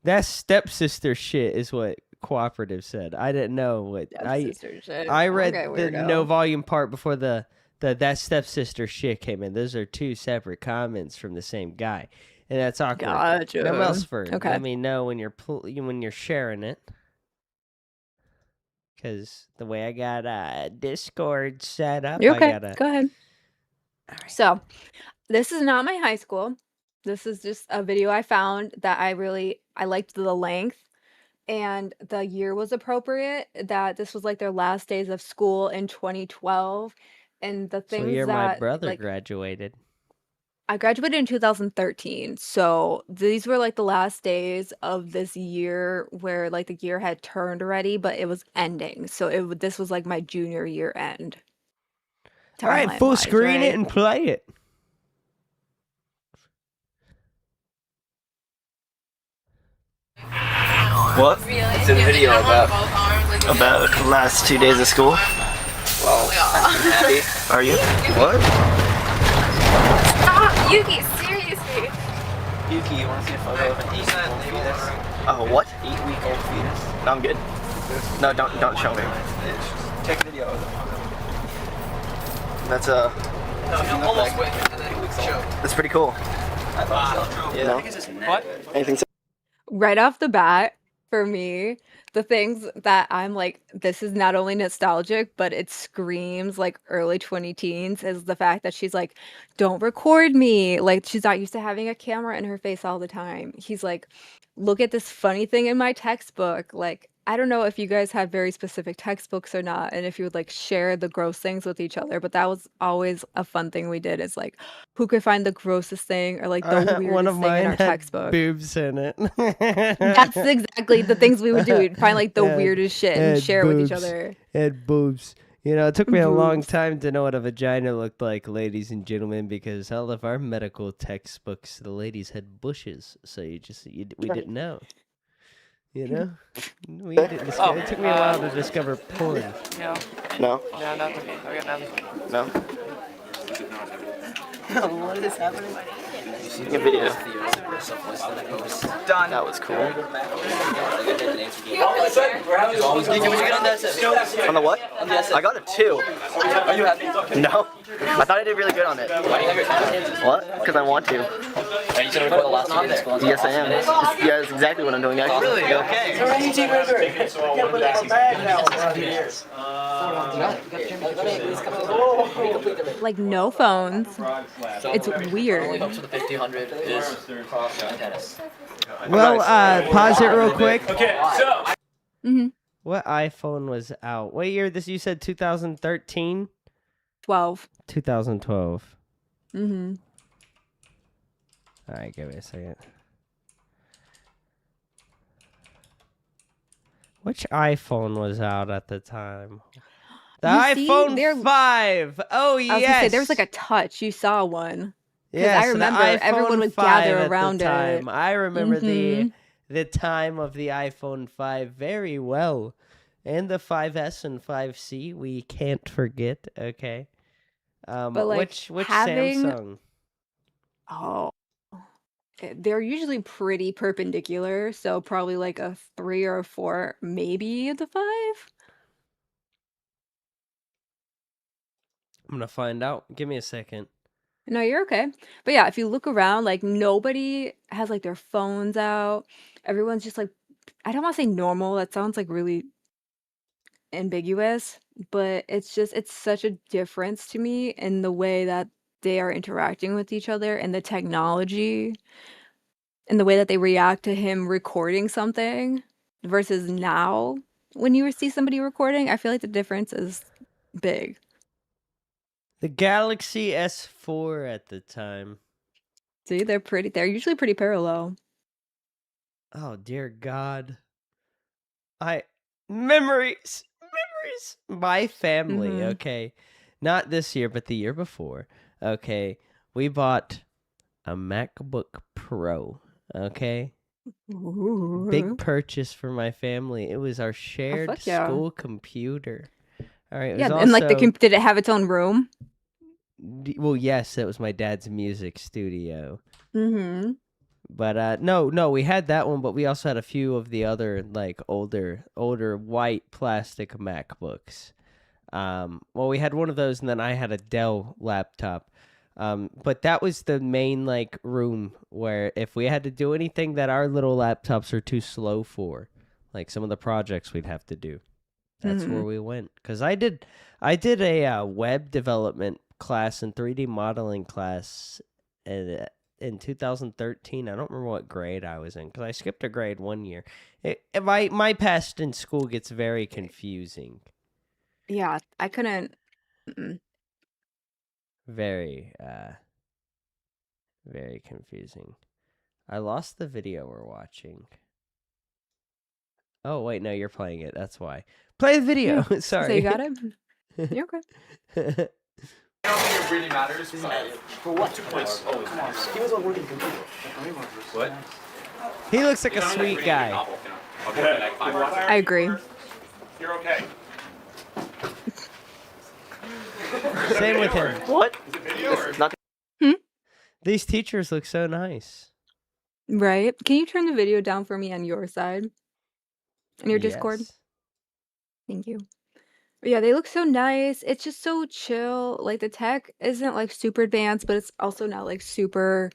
That's stepsister shit is what cooperative said. I didn't know what Stepsister shit. I read Okay, the weirdo. no volume part before the that stepsister shit came in. Those are 2 separate comments from the same guy, and that's awkward. Gotcha. No Melsford. Okay. Let me know when you're sharing it, because the way I got Discord set up, You're okay. I gotta. Go ahead. So, this is not my high school. This is just a video I found that I liked the length, and the year was appropriate. That this was like their last days of school in 2012, and the So things you're my that brother like graduated. I graduated in 2013. So these were like the last days of this year where like the year had turned already, but it was ending. So this was like my junior year end. All right, full timeline-wise, screen it right? and play it. What? It's a video about the last 2 days of school. Well, I'm happy. Are you? What? Stop, Yuki, seriously. Yuki, you want to see a photo of an 8-week-old fetus? Oh, what? 8-week-old fetus? No, I'm good. No, don't show me. Take a video of it. That's that's pretty cool. I thought so. Yeah. What? Anything? Right off the bat, for me, the things that I'm like, this is not only nostalgic, but it screams like early 20 teens is the fact that she's like, don't record me. Like, she's not used to having a camera in her face all the time. He's like, look at this funny thing in my textbook. Like, I don't know if you guys had very specific textbooks or not, and if you would like share the gross things with each other, but that was always a fun thing we did is like, who could find the grossest thing or like the weirdest One of thing in mine our had textbook. boobs in it. That's exactly the things we would do. We'd find like the Had- weirdest shit and had share it with each boobs. other. Had boobs. It took me a long Boobs. time to know what a vagina looked like, ladies and gentlemen, because all of our medical textbooks, the ladies had bushes, so we didn't know. We didn't discover. It took me a while to discover porn. No. No, nothing. I got nothing. No. What is happening? A video. Done. That was cool. What you get on that? On the what? I got a 2. Are you happy? No. I thought I did really good on it. Why do you have your hands? What? Because I want to. Are you gonna record the last 2 days of school? Yes, I am. Yeah, that's exactly what I'm doing. Actually. Really? Okay. Like no phones. It's weird. Up to the 50-100 is tennis. Well, pause it real quick. Okay, so Mm-hmm. What iPhone was out? What year? You said 2013? 12. 2012. Mm-hmm. All right, give me a second. Which iPhone was out at the time? The You see, iPhone 5. Oh, yes. I was gonna say there was like a touch. You saw one. Yes, I remember everyone would gather around it. I remember Mhm. the time of the iPhone 5 very well. And the 5S and 5C, we can't forget, okay? But like which having Samsung? oh, they're usually pretty perpendicular, so probably like a 3 or a 4, maybe the 5. I'm going to find out. Give me a second. No, you're okay. But yeah, if you look around, like nobody has like their phones out. Everyone's just like, I don't want to say normal. That sounds like really ambiguous, but it's such a difference to me in the way that they are interacting with each other and the technology and the way that they react to him recording something versus now when you see somebody recording. I feel like the difference is big. The Galaxy S4 at the time. See, they're usually pretty parallel. Oh dear God. Memories. My family, okay. Not this year, but the year before. Okay. We bought a MacBook Pro. Okay. Ooh. Big purchase for my family. It was our shared fuck yeah. school computer. All right. It Yeah, was and like also, did it have its own room? well, yes, that was my dad's music studio. Mm-hmm. But no, we had that one, but we also had a few of the other like older white plastic MacBooks. Well, we had one of those, and then I had a Dell laptop. But that was the main like room where if we had to do anything that our little laptops are too slow for, like some of the projects we'd have to do, that's where we went. Because I did a web development class and 3D modeling class in 2013. I don't remember what grade I was in because I skipped a grade one year. My past in school gets very confusing. Yeah, I couldn't. Very confusing. I lost the video we're watching. Oh wait, no, you're playing it. That's why. Play the video. Yeah. Sorry. So you got it? You're okay. I don't think it really matters. For what? 2 points. Oh, come on. He was on working computer. What? He looks like a sweet guy. I agree. You're okay. Same with him. What? These teachers look so nice. Right? Can you turn the video down for me on your side? On your Discord? Yes. Thank you. But yeah, they look so nice. It's just so chill. Like the tech isn't like super advanced, but it's also not like super,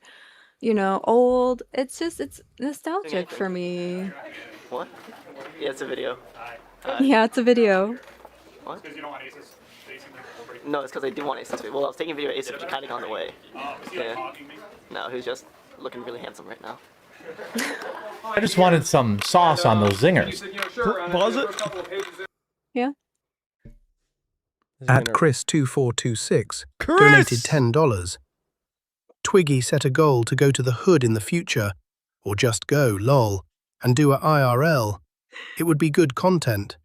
old. It's nostalgic for me. What? Yeah, it's a video. Yeah, it's a video. What? No, it's because I do want Ace. Well, I was taking a video of Ace, but you kind of got on the way. Yeah. No, he's just looking really handsome right now. I just wanted some sauce on those zingers. Pause it. Yeah. At Chris2426 donated $10. Twiggy set a goal to go to the hood in the future, or just go, lol, and do a IRL. It would be good content.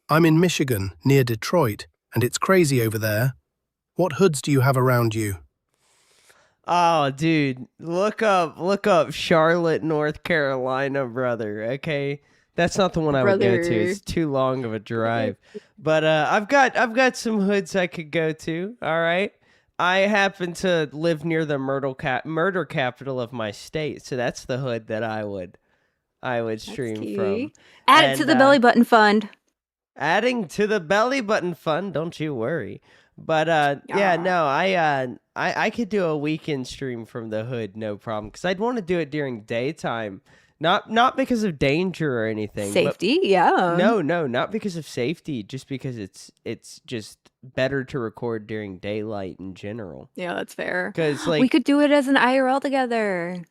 I'm in Michigan, near Detroit, and it's crazy over there. What hoods do you have around you? Oh, dude, look up Charlotte, North Carolina, brother. Okay, that's not the one I would go to. It's too long of a drive. But I've got some hoods I could go to. All right, I happen to live near the murder capital of my state, so that's the hood that I would stream from. Add it to the belly button fund. Adding to the belly button fund, don't you worry. But yeah, no, I could do a weekend stream from the hood, no problem, because I'd want to do it during daytime, not because of danger or anything. Safety, yeah. No, not because of safety, just because it's just better to record during daylight in general. Yeah, that's fair. Because like we could do it as an IRL together.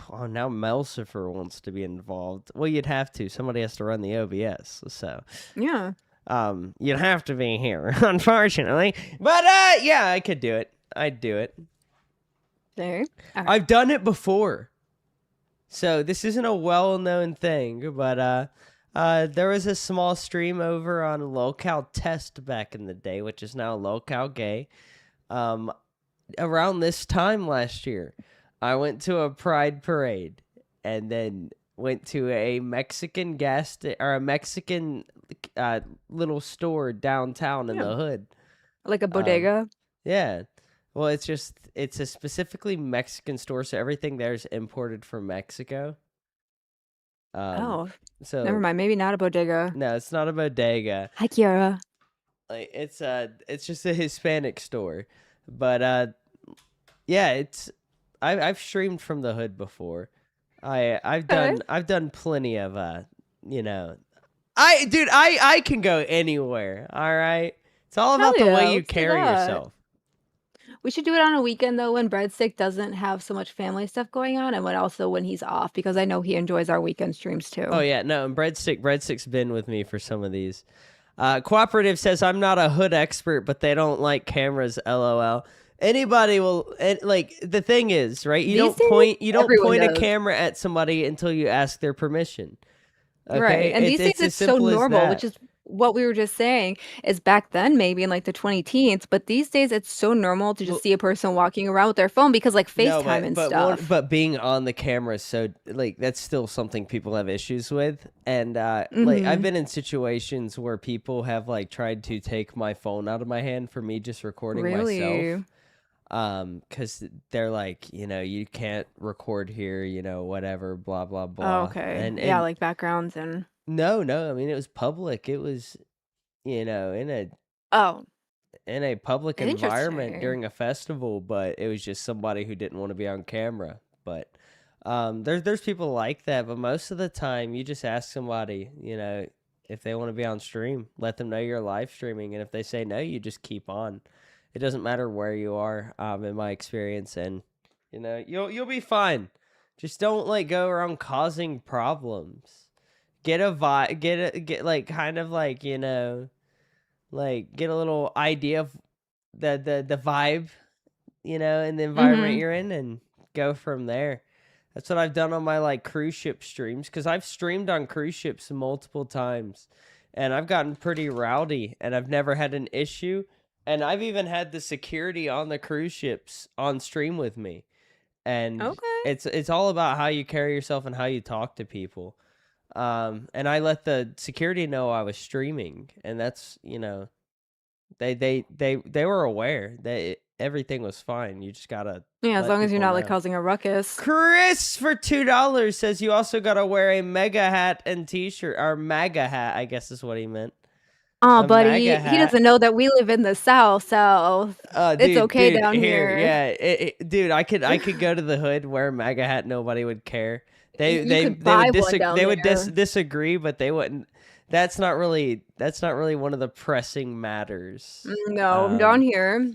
Oh, now Melcifer wants to be involved. Well, you'd have to. Somebody has to run the OBS, so yeah. You'd have to be here, unfortunately. But yeah, I could do it. I'd do it. There. I've done it before, so this isn't a well-known thing. But there was a small stream over on Locale Test back in the day, which is now Locale Gay. Around this time last year, I went to a pride parade and then went to a Mexican a Mexican little store downtown in the hood. Like a bodega? Yeah. Well, it's a specifically Mexican store, so everything there is imported from Mexico. So never mind, maybe not a bodega. No, it's not a bodega. Hi, Kiara. Like it's just a Hispanic store. But yeah, I've streamed from the hood before. I've done plenty of I can go anywhere. All right. It's all about the way you let's do carry that. yourself. We should do it on a weekend though when Breadstick doesn't have so much family stuff going on, and when he's off, because I know he enjoys our weekend streams too. Oh yeah, no, and Breadstick's been with me for some of these. Cooperative says I'm not a hood expert, but they don't like cameras. LOL. Anybody will like. The thing is, right? You don't point a camera at somebody until you ask their permission. Okay? Right, and these days it's so normal, which is what we were just saying. Is back then maybe in like the 2010s, but these days it's so normal to just see a person walking around with their phone because like FaceTime and stuff. But being on the camera, so like that's still something people have issues with, and like I've been in situations where people have like tried to take my phone out of my hand for me just recording myself. Because they're like, you can't record here, whatever, blah blah blah. Oh, okay. And yeah, like backgrounds and. No, I mean it was public. It was, in a public environment during a festival, but it was just somebody who didn't want to be on camera. But there's people like that, but most of the time you just ask somebody, if they want to be on stream, let them know you're live streaming, and if they say no, you just keep on. It doesn't matter where you are, in my experience, and you'll be fine. Just don't like go around causing problems. Get a vibe, get like kind of like like get a little idea of the vibe, in the environment you're in, and go from there. That's what I've done on my like cruise ship streams, because I've streamed on cruise ships multiple times, and I've gotten pretty rowdy, and I've never had an issue. And I've even had the security on the cruise ships on stream with me. And it's all about how you carry yourself and how you talk to people. And I let the security know I was streaming, and that's, they were aware that everything was fine. You just gotta as long as you're not like causing a ruckus. Chris for $2 says you also gotta wear a mega hat and t-shirt, or MAGA hat, I guess is what he meant. Oh, but he doesn't know that we live in the South, so it's okay down here. Yeah, dude, I could go to the hood, wear a MAGA hat, nobody would care. They would disagree, but they wouldn't. That's not really one of the pressing matters. No, down here,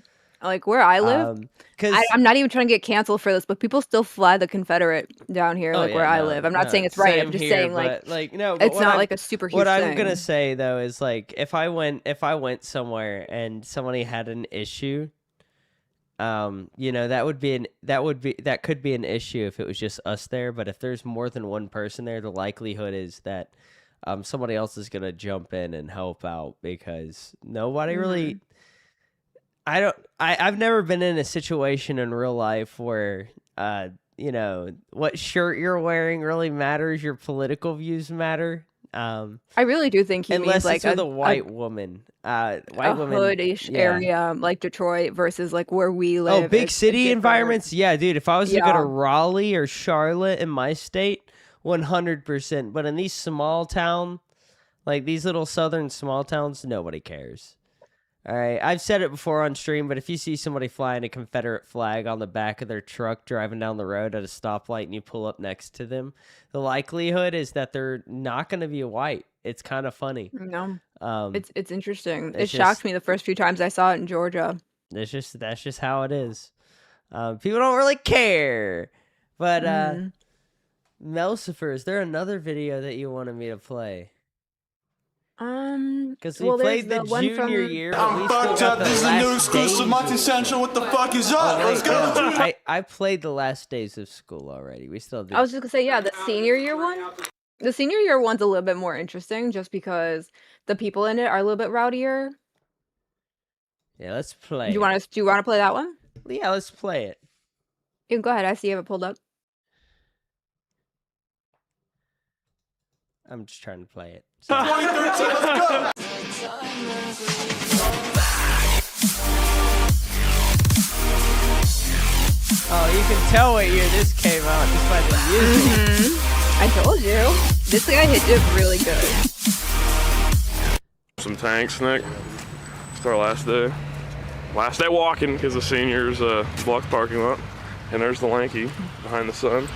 like where I live, I'm not even trying to get canceled for this, but people still fly the Confederate down here, where I live. I'm not saying it's right. I'm just saying it's not like a super huge thing. What I'm gonna say though is like if I went somewhere and somebody had an issue, that could be an issue if it was just us there. But if there's more than one person there, the likelihood is that somebody else is gonna jump in and help out, because nobody really. I've never been in a situation in real life where what shirt you're wearing really matters. Your political views matter. I really do think he means like a white woman, hood-ish area like Detroit versus like where we live. Oh, big city environments. Yeah, dude. If I was to go to Raleigh or Charlotte in my state, 100%. But in these small town, like these little southern small towns, nobody cares. All right, I've said it before on stream, but if you see somebody flying a Confederate flag on the back of their truck driving down the road at a stoplight and you pull up next to them, the likelihood is that they're not going to be white. It's kind of funny. No, it's interesting. It shocked me the first few times I saw it in Georgia. That's just how it is. People don't really care. But Melcifer, is there another video that you wanted me to play? Because we played the junior year. I'm fucked up. This is a new exclusive multi-central. What the fuck is up? Let's go. I played the last days of school already. We still do. I was just gonna say, the senior year one. The senior year one's a little bit more interesting, just because the people in it are a little bit rowdier. Yeah, let's play. Do you want to play that one? Yeah, let's play it. You can go ahead. I see you have it pulled up. I'm just trying to play it. 2013, let's go. Oh, you can tell what year this came out just by the music. I told you. This guy hit it really good. Some tanks, Nick. It's our last day. Last day walking, because the seniors blocked parking lot. And there's the lanky behind the sun.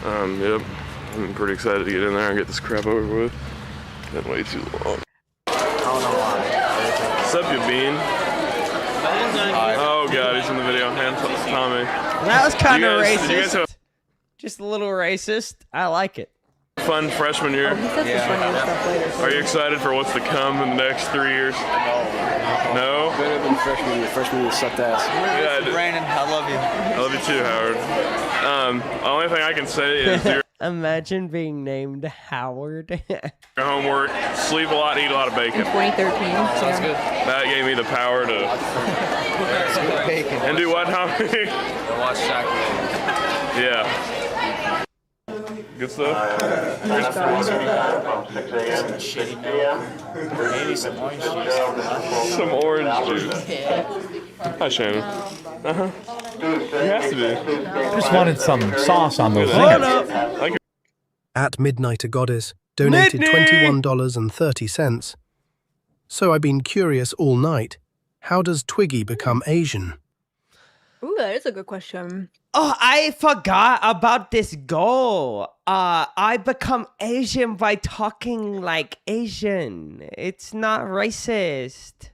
Yep. I'm pretty excited to get in there and get this crap over with. Been way too long. I don't know why. What's up, you bean? Oh god, he's in the video. And Tommy. That was kind of Did you guys racist. have Just a little racist. I like it. a fun freshman year? Are you excited for what's to come in the next 3 years? No? Better than freshman year. Freshman year sucked ass. Yeah, Brandon, I love you. I love you too, Howard. Only thing I can say is do Imagine being named Howard. your homework, sleep a lot, eat a lot of bacon. 2013. Sounds good. That gave me the power to... Bacon. And do what, Tommy? Watch Shaq. Yeah. Good stuff? Maybe some orange juice. Some orange juice. Hi, Shannon. Uh-huh. It has to be. Just wanted some sauce on those Hold things. up. At midnight, a goddess donated $21.30. So I've been curious all night. How does Twiggy become Asian? Ooh, that is a good question. Oh, I forgot about this goal. I become Asian by talking like Asian. It's not racist.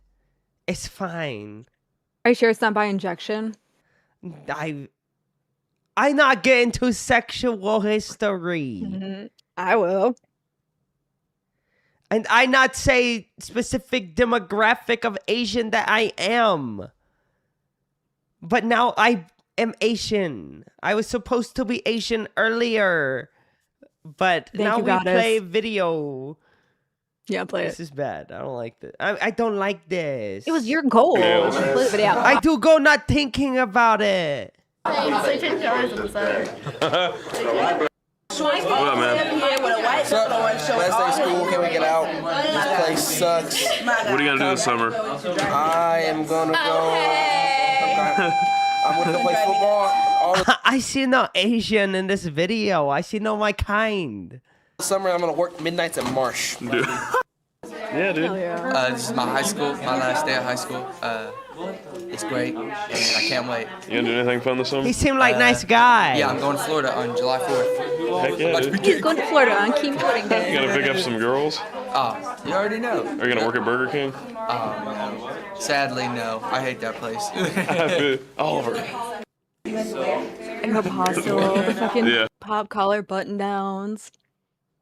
It's fine. Are you sure it's not by injection? I not get into sexual history. I will. And I not say specific demographic of Asian that I am. But now I am Asian. I was supposed to be Asian earlier. But now we play video. Yeah, play This is bad. I don't like this. I don't like this. It was your goal. Play the video. I do go not thinking about it. What up, man? What's up? Last day of school, can we get out? This place sucks. What are you gonna do this summer? I am gonna go. I'm gonna go play football. I see no Asian in this video. I see no my kind. Summer, I'm gonna work midnights at Marsh. Dude. Yeah, dude. This is my high school, my last day of high school. It's great, and I can't wait. You gonna do anything fun this summer? He seemed like nice guy. Yeah, I'm going to Florida on July 4th. Heck yeah, dude. He's going to Florida on King Pudding Day. You gonna pick up some girls? You already know. Are you gonna work at Burger King? Sadly, no. I hate that place. Oliver. Aeropostale, the fucking pop collar button downs.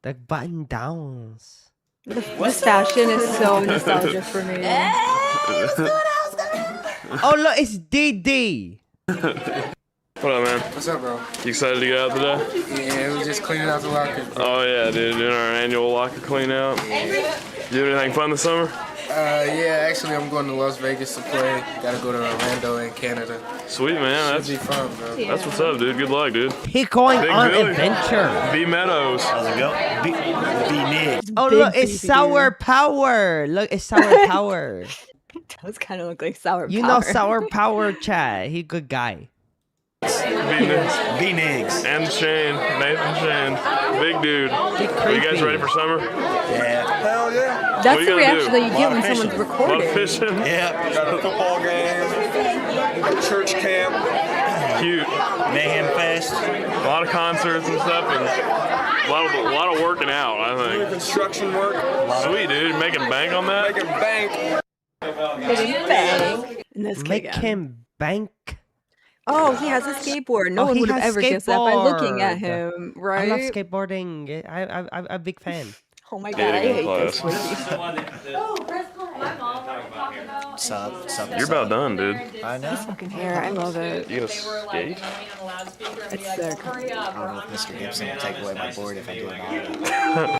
The button downs. This fashion is so nostalgic for me. Oh look, it's DD. What up, man? What's up, bro? You excited to get out today? Yeah, we just cleaning out the locker. Oh yeah, dude, doing our annual locker clean out. You do anything fun this summer? Yeah, actually, I'm going to Las Vegas to play. Gotta go to Orlando in Canada. Sweet, man. That's be fun, bro. That's what's up, dude. Good luck, dude. He going Big on Billy. adventure. B Meadows. B Nick. Oh look, it's Sour Power. Look, it's Sour Power. It does kind of look like Sour You Power. know Sour Power, Chad. He good guy. B-Nigs. And Shane. Nathan Shane. Big dude. Are you guys ready for summer? Yeah. Hell yeah. That's What you the gonna reaction do? that you get when someone's A lot recording. of fishing. Yeah. Got a football game. Church camp. Cute. Mayhem Fest. A lot of concerts and stuff, and a lot of working out, I think. Construction work. Sweet, dude. Making bank on that? Making bank. Hitting bang. In this Make kick him bank. Oh, he has a skateboard. No Oh, one he would have has ever guessed that by looking at skateboard. him, right? I love skateboarding. I'm a big fan. Oh my god, Yeah, I good hate this class. movie. Sup. You're about done, dude. I know. His fucking hair, I love it. You gonna skate? It's sick. I don't know if Mr. Gibson will take away my board if I do it all.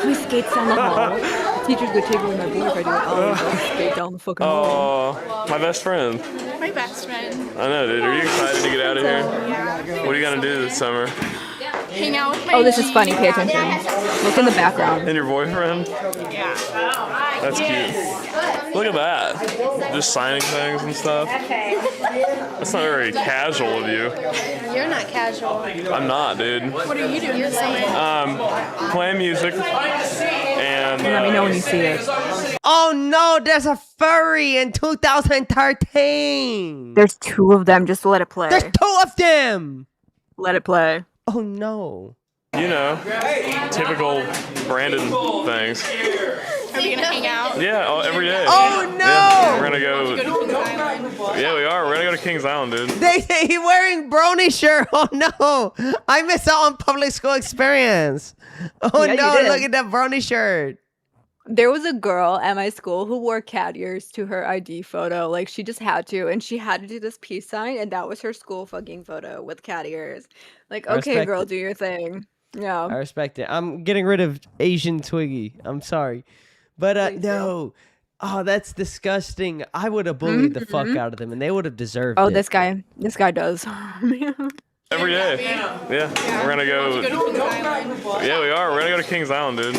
He skates down the hall. The teachers would take away my board if I do it. Oh, he skate down the fucking hall. Oh, my best friend. My best friend. I know, dude. Are you excited to get out of here? What are you gonna do this summer? Hang out with my Oh, this is funny. Pay attention. Look in the background. And your boyfriend? Yeah. That's cute. Look at that. Just signing things and stuff. That's not very casual of you. You're not casual. I'm not, dude. What are you doing this summer? Playing music and Let me know when you see it. Oh no, there's a furry in 2013. There's two of them. Just let it play. There's two of them. Let it play. Oh no. You know, typical Brandon things. Are we gonna hang out? Yeah, every day. Oh no! Yeah, we're gonna go. Yeah, we are. We're gonna go to Kings Island, dude. He wearing brony shirt. Oh no! I missed out on public school experience. Oh Yeah, no! you did. Look at that brony shirt. There was a girl at my school who wore cat ears to her ID photo. Like, she just had to, and she had to do this peace sign, and that was her school fucking photo with cat ears. Like, I okay, respect girl, it. do your thing. Yeah. I respect it. I'm getting rid of Asian Twiggy. I'm sorry, but no. Oh, that's disgusting. I would have bullied the fuck out of them, and they would have deserved Oh, it. this guy does. Every day. Yeah, we're gonna go. Yeah, we are. We're gonna go to Kings Island, dude.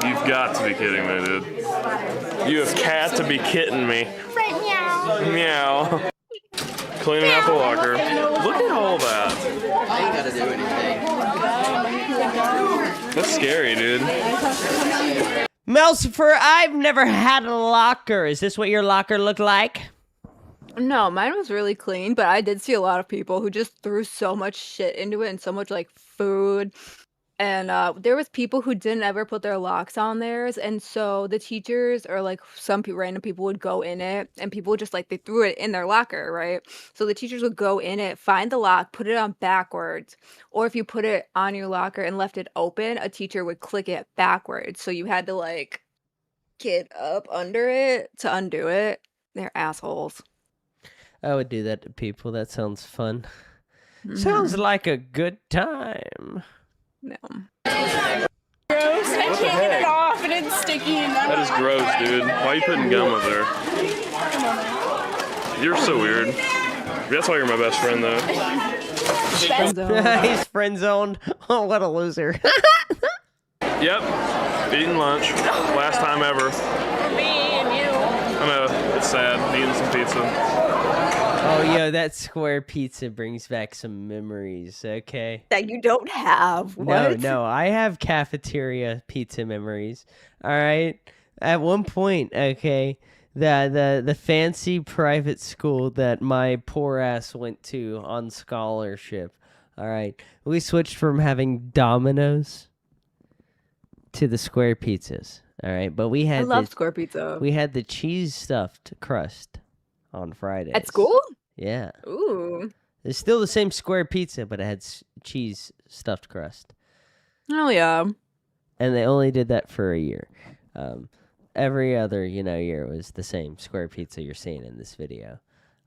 You've got to be kidding me, dude. You have cat to be kidding me. Meow. Cleaning out the locker. Look at all that. I ain't gotta do anything. That's scary, dude. Melsifer, I've never had a locker. Is this what your locker looked like? No, mine was really clean, but I did see a lot of people who just threw so much shit into it and so much like food. And there was people who didn't ever put their locks on theirs, and so the teachers or like some random people would go in it, and people would just like they threw it in their locker, right? So the teachers would go in it, find the lock, put it on backwards, or if you put it on your locker and left it open, a teacher would click it backwards, so you had to like get up under it to undo it. They're assholes. I would do that to people. That sounds fun. Sounds like a good time. No. Gross. I can't get it off and it's sticky. And That is gross, dude. Why are you putting gum up there? You're so weird. That's why you're my best friend, though. He's friend zoned. Oh, what a loser. Yep. Eating lunch. Last time ever. me and you. I know. It's sad. Eating some pizza. Oh, yo, that square pizza brings back some memories, okay? That you don't have. What? No, I have cafeteria pizza memories, all right? At one point, okay, the fancy private school that my poor ass went to on scholarship, all right, we switched from having Domino's to the square pizzas, all right? But we had I love square pizza. We had the cheese stuffed crust on Fridays. At school? Yeah. Ooh. It's still the same square pizza, but it had cheese stuffed crust. Oh yeah. And they only did that for a year. Every other, year was the same square pizza you're seeing in this video.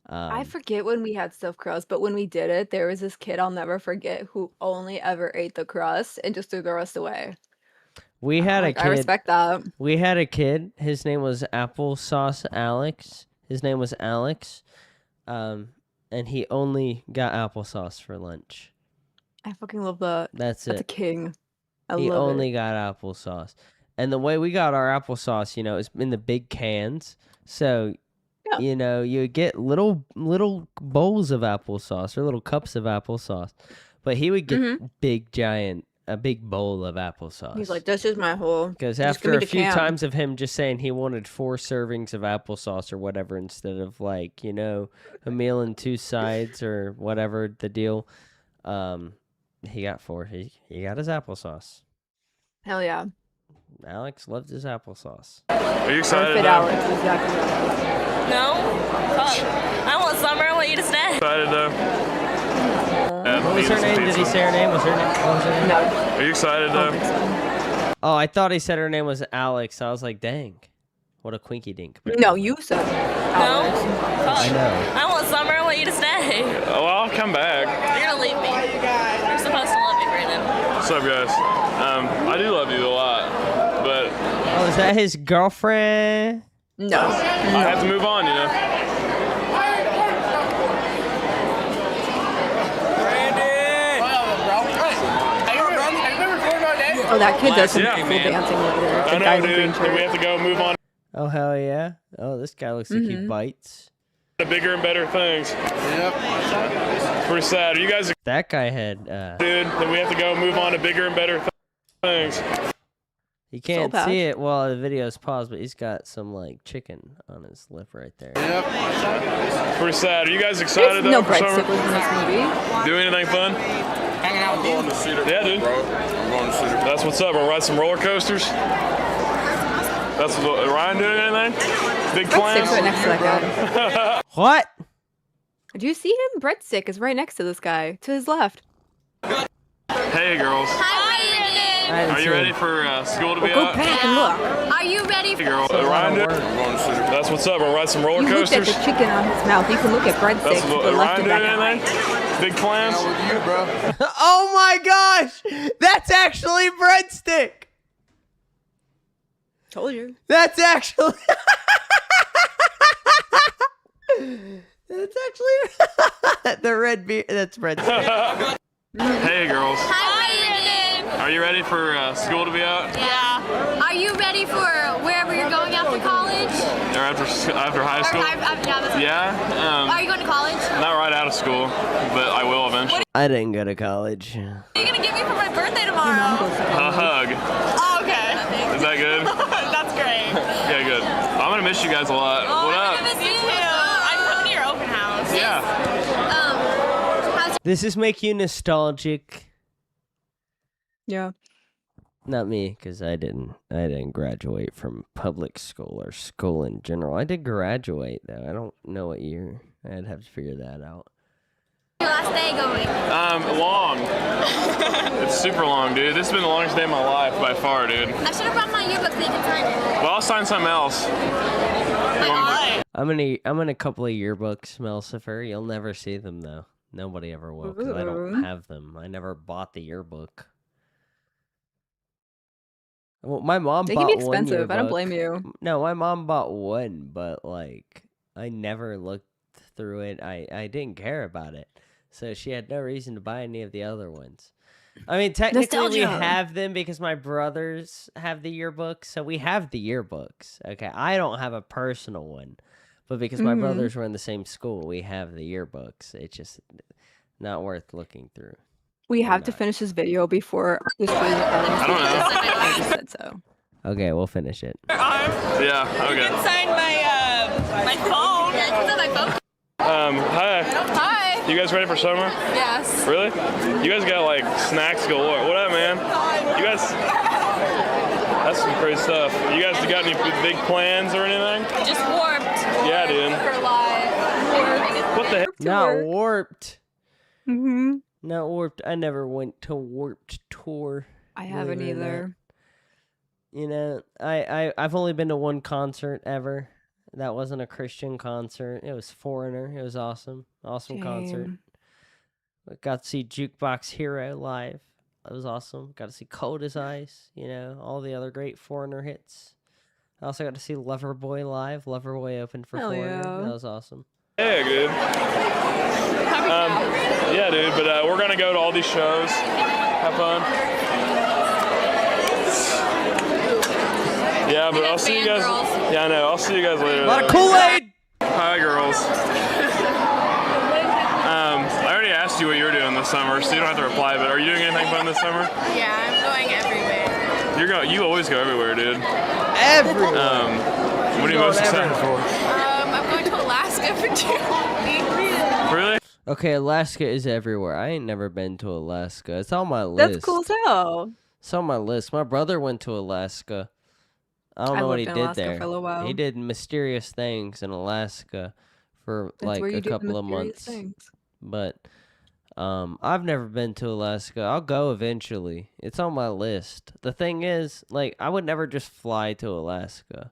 I forget when we had stuffed crust, but when we did it, there was this kid I'll never forget who only ever ate the crust and just threw the rest away. We had a kid. I respect that. We had a kid. His name was Applesauce Alex. His name was Alex. And he only got applesauce for lunch. I fucking love that. That's a it. king. I He love only it. got applesauce. And the way we got our applesauce, is in the big cans. So, you get little bowls of applesauce or little cups of applesauce. But he would get a big bowl of applesauce. He's like, this is my whole. Because just give after me a the few can. times of him just saying he wanted 4 servings of applesauce or whatever instead of a meal and 2 sides or whatever the deal, he got 4. He got his applesauce. Hell yeah. Alex loved his applesauce. Are you excited? Perfect though? Alex, exactly. No? Fuck. I want summer. I want you to stay. Excited though? What was her name? Did he say her name? What was her name? No. Are you excited though? Oh, I thought he said her name was Alex. I was like, dang. What a quinky dink. No, you said No? Fuck. I know. I want summer. I want you to stay. Oh, well, I'll come back. You're gonna leave me. You're supposed to love me, Brandon. What's up, guys? I do love you a lot, but Oh, is that his girlfriend? No. I have to move on, Oh, that kid does some Yeah, cool man. dancing later. The I guy know, in the green dude. Then we shirt. have to go move on Oh, hell yeah. Oh, this guy looks like he bites. to bigger and better things. Yep. It's pretty sad. Are you guys, That guy had, dude? Then we have to go move on to bigger and better things. You can't Soul see Patch. it while the video's paused, but he's got some like chicken on his lip right there. Pretty sad. Are you guys excited There's no though for summer? breadsticks in this movie. Doing anything fun? Hanging out with you. Yeah, dude. I'm going to Cedar. That's what's up. We'll ride some roller coasters. That's what, Ryan doing anything? Big plans? Breadstick's right next to that guy. What? Do you see him? Breadstick is right next to this guy, to his left. Hey, girls. I Are you ready for school to be Go out? back and look. Are you ready Hey, girl. Ryan doing? That's what's up. We'll ride some roller You looked at coasters. the chicken on his mouth. You can look at breadstick That's to what, the left Ryan of doing that guy. anything? Big plans? With you, bro. Oh my gosh! That's actually breadstick. Told you. That's actually. That's actually the red beer. That's breadstick. Hey, girls. Hi, Brandon. Are you ready for school to be out? Yeah. Are you ready for wherever you're going after college? Or after high school? Yeah. Are you going to college? Not right out of school, but I will eventually. I didn't go to college. What are you going to give me for my birthday tomorrow? A hug. Oh, okay. Is that good? That's great. Yeah, good. I'm gonna miss you guys a lot. Oh, What up? I'm going to miss you too. I'm coming to your open house. Yeah. Does this make you nostalgic? Yeah. Not me, because I didn't graduate from public school or school in general. I did graduate though. I don't know what year. I'd have to figure that out. Your last day going? Long. It's super long, dude. This has been the longest day of my life by far, dude. I should have brought my yearbook so you can sign it. Well, I'll sign something else. I'm in a couple of yearbooks, Melcifer. You'll never see them though. Nobody ever will, because I don't have them. I never bought the yearbook. Well, my mom They bought can be one expensive. I don't yearbook. blame you. No, my mom bought one, but like I never looked through it. I didn't care about it, so she had no reason to buy any of the other ones. I mean, technically we Nostalgia. have them because my brothers have the yearbooks, so we have the yearbooks. Okay, I don't have a personal one, but because my brothers were in the same school, we have the yearbooks. It's just not worth looking through. We have to finish this video before this video ends. I don't know. I just said so. Okay, we'll finish it. Yeah, okay. Sign my phone. Yeah, it's on my phone. Hi. Hi. You guys ready for summer? Yes. Really? You guys got like snacks galore. What up, man? You guys. That's some crazy stuff. You guys got any big plans or anything? Just warped. Yeah, dude. For live. What the heck? Not warped. Mm-hmm. Not warped. I never went to Warped Tour. I haven't believe it or either. not. You know, I've only been to one concert ever. That wasn't a Christian concert. It was Foreigner. It was awesome. Awesome concert. Damn. I got to see Jukebox Hero live. That was awesome. Got to see Cold as Ice. You know, all the other great Foreigner hits. I also got to see Loverboy live. Loverboy opened for Hell Foreigner. yeah. That was awesome. Yeah, good. Yeah, dude, but we're gonna go to all these shows. Have fun. Yeah, but I'll see you guys. Yeah, I know. I'll see you guys later. A lot of Kool-Aid! Hi, girls. I already asked you what you're doing this summer, so you don't have to reply, but are you doing anything fun this summer? Yeah, I'm going everywhere. You always go everywhere, dude. Everywhere. What are you most excited for? I'm going to Alaska for 2 weeks. Really? Okay, Alaska is everywhere. I ain't never been to Alaska. It's on my list. That's cool as hell. It's on my list. My brother went to Alaska. I don't know what he lived in did Alaska there. for a little while. He did mysterious things in Alaska for That's like where you a do the couple of mysterious months. things. But I've never been to Alaska. I'll go eventually. It's on my list. The thing is, like, I would never just fly to Alaska.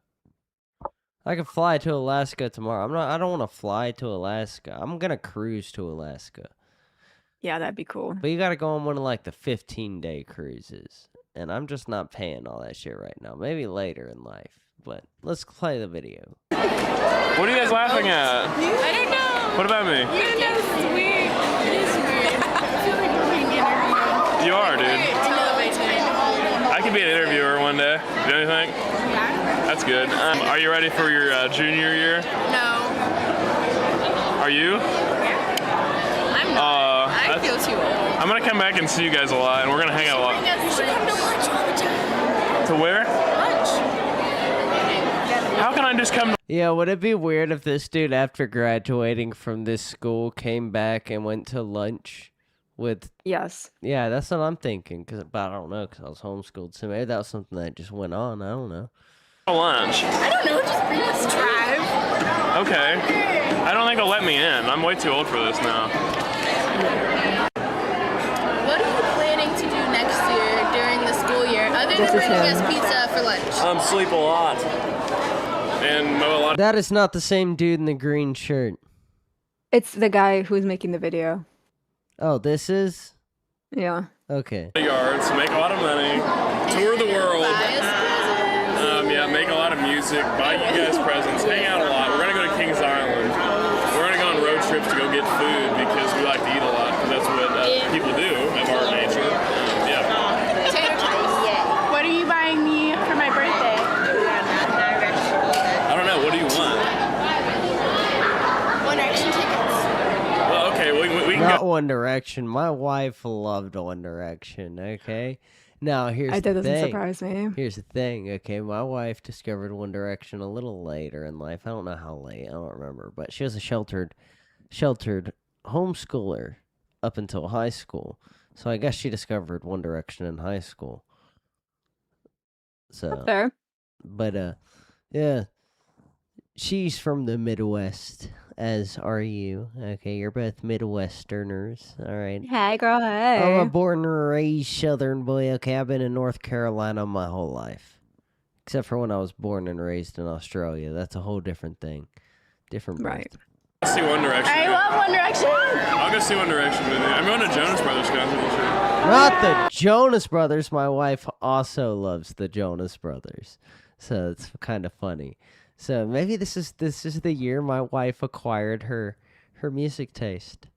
I could fly to Alaska tomorrow. I don't want to fly to Alaska. I'm gonna cruise to Alaska. Yeah, that'd be cool. But you gotta go on one of like the 15-day cruises. And I'm just not paying all that shit right now. Maybe later in life. But let's play the video. What are you guys laughing at? I don't know. What about me? You don't know. This is weird. It is weird. I feel like we're being interviewed. You are, dude. I could be an interviewer one day. Do anything? Yeah. That's good. Are you ready for your junior year? No. Are you? I'm not. I feel too old. I'm gonna come back and see you guys a lot, and we're gonna hang out a lot. You should come to lunch all the time. To To where? Lunch. How can I just come to Yeah, would it be weird if this dude, after graduating from this school, came back and went to lunch with... Yes. Yeah, that's what I'm thinking, but I don't know, because I was homeschooled, so maybe that was something that just went on. I don't know. lunch? I don't know, just bring us drive. Okay. I don't think they'll let me in. I'm way too old for this now. What are you planning to do next year during the school year, other than bringing us pizza for lunch? Sleep a lot. And mow a lot. That is not the same dude in the green shirt. It's the guy who's making the video. Oh, this is? Yeah. Okay. Yards, make a lot of money, tour the world. Yeah, make a lot of music, buy you guys presents, hang out a lot. We're gonna go to Kings Island. We're gonna go on road trips to go get food because we like to eat a lot, because that's what people do of our nature. Yeah. Tater tots. What are you buying me for my birthday? I don't know. What do you want? One Direction tickets. Well, okay, we can Not go. One Direction. My wife loved One Direction, okay? Now, here's That the doesn't thing. surprise me. Here's the thing, okay? My wife discovered One Direction a little later in life. I don't know how late. I don't remember. But she was a sheltered homeschooler up until high school. So I guess she discovered One Direction in high school. So, Fair. but, yeah. She's from the Midwest, as are you. Okay, you're both Midwesterners, all right? Hey, girl, hey. I'm a born and raised Southern boy. Okay, I've been in North Carolina my whole life. Except for when I was born and raised in Australia. That's a whole different thing. Different Right. Let's see One Direction. I love One Direction. I'll go see One Direction with you. I'm going to Jonas Brothers concert this year. Not the Jonas Brothers. My wife also loves the Jonas Brothers. So it's kind of funny. So maybe this is the year my wife acquired her music taste.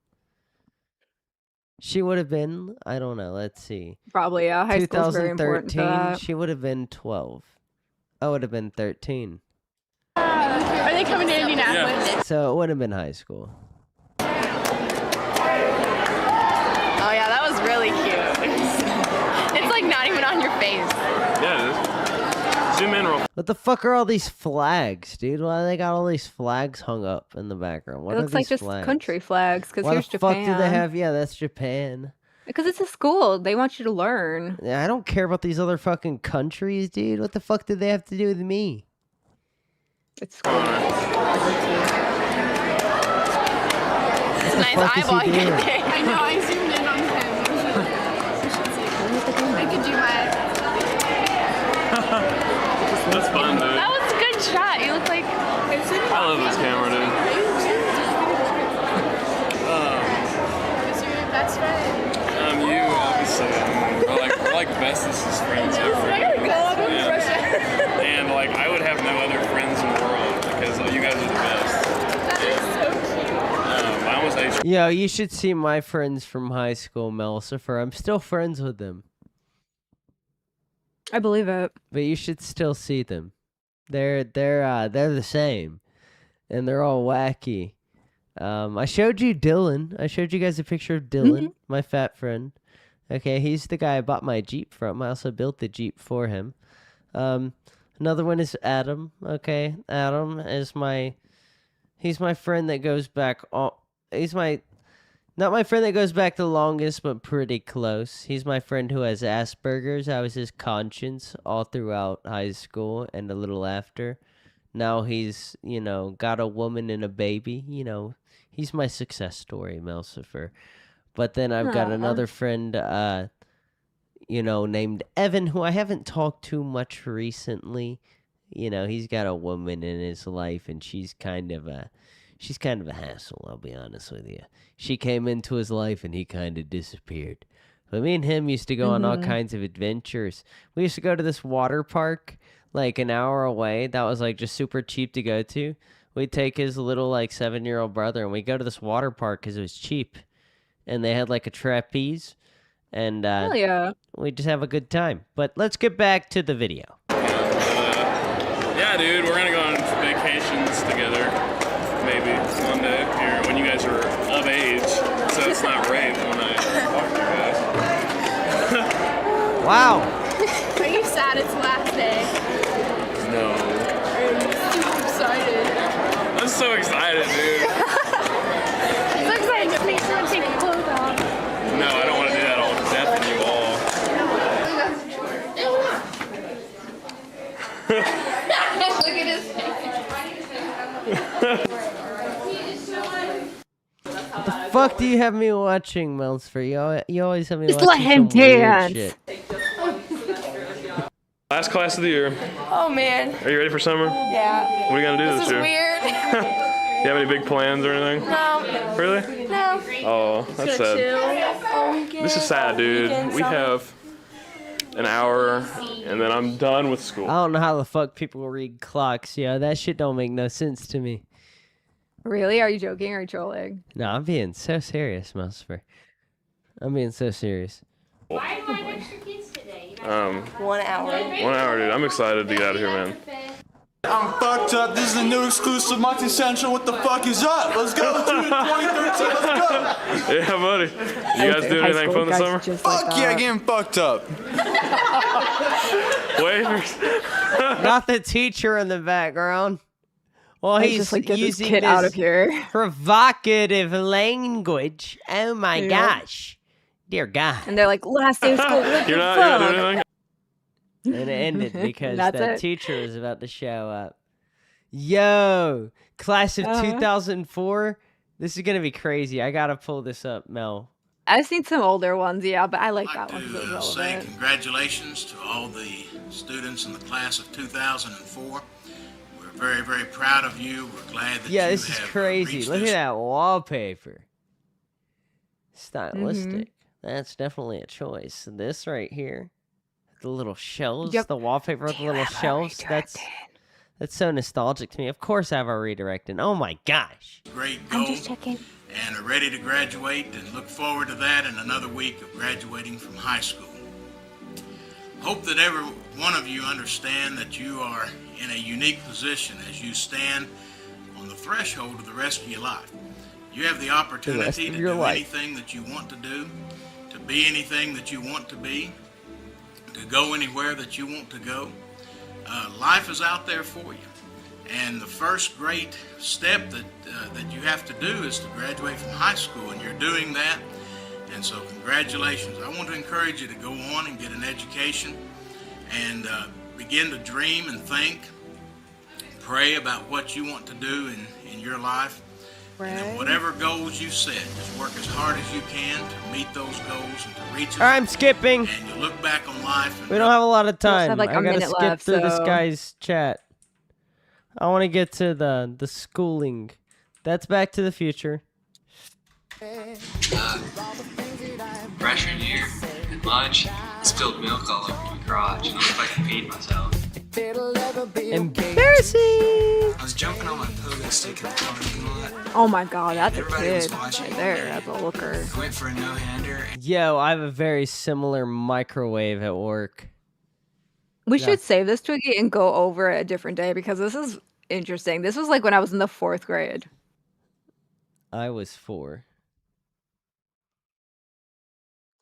She would have been, I don't know, let's see. Probably, yeah. High school's very important to 2013, that. she would have been 12. I would have been 13. Are they coming to Indianapolis? Yeah. So it would have been high school. Oh yeah, that was really cute. It's like not even on your face. Yeah, it is. Zoom in real. What the fuck are all these flags, dude? Why they got all these flags hung up in the background? What It are looks like these just flags? country flags, because Why here's the fuck Japan. do they have? Yeah, that's Japan. Because it's a school. They want you to learn. Yeah, I don't care about these other fucking countries, dude. What the fuck did they have to do with me? It's school. It's a nice fuck is he eyeball you doing? get there. I know, I zoomed in on him. I could do my... That's fun, dude. That was a good shot. You look like... I love this camera, dude. Who's your best friend? You, obviously. We're like bestest friends ever. There we go. Yeah. And like, I would have no other friends in the world because you guys are the best. That is so cute. I almost ate. Yo, you should see my friends from high school, Melcifer. I'm still friends with them. I believe it. But you should still see them. They're the same. And they're all wacky. I showed you Dylan. I showed you guys a picture of Dylan, my fat friend. Okay, he's the guy I bought my Jeep from. I also built the Jeep for him. Another one is Adam. Okay, Adam is he's my friend that goes back. Not my friend that goes back the longest, but pretty close. He's my friend who has Asperger's. I was his conscience all throughout high school and a little after. Now he's, got a woman and a baby. He's my success story, Melcifer. But then I've got another friend, named Evan, who I haven't talked to much recently. He's got a woman in his life, and she's kind of a hassle, I'll be honest with you. She came into his life, and he kind of disappeared. But me and him used to go on all kinds of adventures. We used to go to this water park, like an hour away. That was like just super cheap to go to. We'd take his little 7-year-old brother, and we'd go to this water park because it was cheap. And they had like a trapeze. And Hell yeah. we'd just have a good time. But let's get back to the video. Yeah, dude, we're gonna go on vacations together. Maybe one day here when you guys are of age, so it's not rape when I talk to you guys. Wow. Are you sad it's last The fuck do you have me watching, Melsfer? You always have me Just watching let him some weird dance. shit. Last class of the year. Oh man. Are you ready for summer? Yeah. What are you gonna do This this is year? weird. You have any big plans or anything? No. Really? No. Oh, Just that's gonna sad. chill all weekend. This is sad, dude. Weekend, We summer. have an hour, and then I'm done with school. I don't know how the fuck people read clocks, yo. That shit don't make no sense to me. Really? Are you joking or are you trolling? No, I'm being so serious, Melsfer. I'm being so serious. Why do I have extra kids today? 1 hour. 1 hour, dude. I'm excited to get out of here, man. I'm fucked up. This is the new exclusive Monty Central. What the fuck is up? Let's go. June 2013. Let's go. Yeah, buddy. You guys doing anything fun this summer? Fuck yeah, getting fucked up. Waivers. Not the teacher in the background. Well, I was he's just like, get this using kid out of here. provocative language. Oh my Yeah. gosh. Dear God. And they're like, last day of school. What You're the not doing fuck? anything? And it ended because That's that it. teacher is about to show up. Yo, class of 2004. This is going to be crazy. I got to pull this up, Mel. I've seen some older ones, yeah, but I like that one. 'cause it was Say relevant. congratulations to all the students in the class of 2004. We're very, very proud of you. We're glad that Yeah, you this is have crazy. reached Look at this. that wallpaper. Stylistic. Mm-hmm. That's definitely a choice. This right here, the little shelves, Yep. the wallpaper with the little shelves. That's so nostalgic to me. Of course, I have a redirecting. Oh my gosh. Great goal. checking. And are ready to graduate and look forward to that in another week of graduating from high school. Hope that every one of you understand that you are in a unique position as you stand on the threshold of the rest of your life. You have the opportunity to do anything that you want to do, to be anything that you want to be, to go anywhere that you want to go. Life is out there for you. And the first great step that you have to do is to graduate from high school, and you're doing that. And so congratulations. I want to encourage you to go on and get an education and begin to dream and think, pray about what you want to do in your life. Right. And then whatever goals you set, just work as hard as you can to meet those goals and to reach them. I'm skipping. And you look back on life. And We don't have a lot of We also time. have, like, I a gotta minute skip left, through this so- guy's chat. I want to get to the schooling. That's Back to the Future. Freshman year, at lunch, I spilled milk all over my crotch, and I looked like I peed myself. Embarrassing. I was jumping on my pogo stick in the parking lot. Oh my god, that's a Everybody was kid watching. right there. That's a looker. I went for a no-hander. Yo, I have a very similar microwave at work. We Yeah. should save this, Twiggy, and go over it a different day because this is interesting. This was like when I was in the 4th grade. I was 4.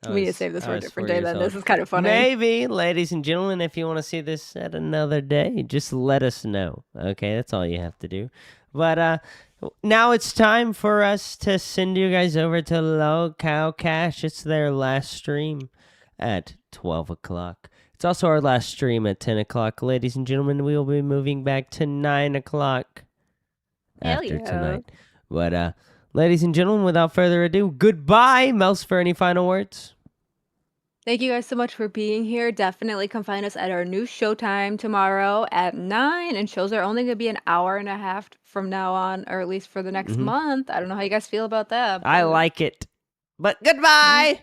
I We need to was- save this I for a was different 4 day years then. old. This is kind of funny. Maybe, ladies and gentlemen, if you want to see this at another day, just let us know. Okay, that's all you have to do. But now it's time for us to send you guys over to Low Cow Cash. It's their last stream at 12 o'clock. It's also our last stream at 10 o'clock. Ladies and gentlemen, we will be moving back to 9 o'clock Hell after yeah. tonight. But, ladies and gentlemen, without further ado, goodbye. Mels, for any final words? Thank you guys so much for being here. Definitely come find us at our new showtime tomorrow at 9. And shows are only going to be an hour and a half from now on, or at least for the next Mhm. month. I don't know how you guys feel about that. I like it. But goodbye.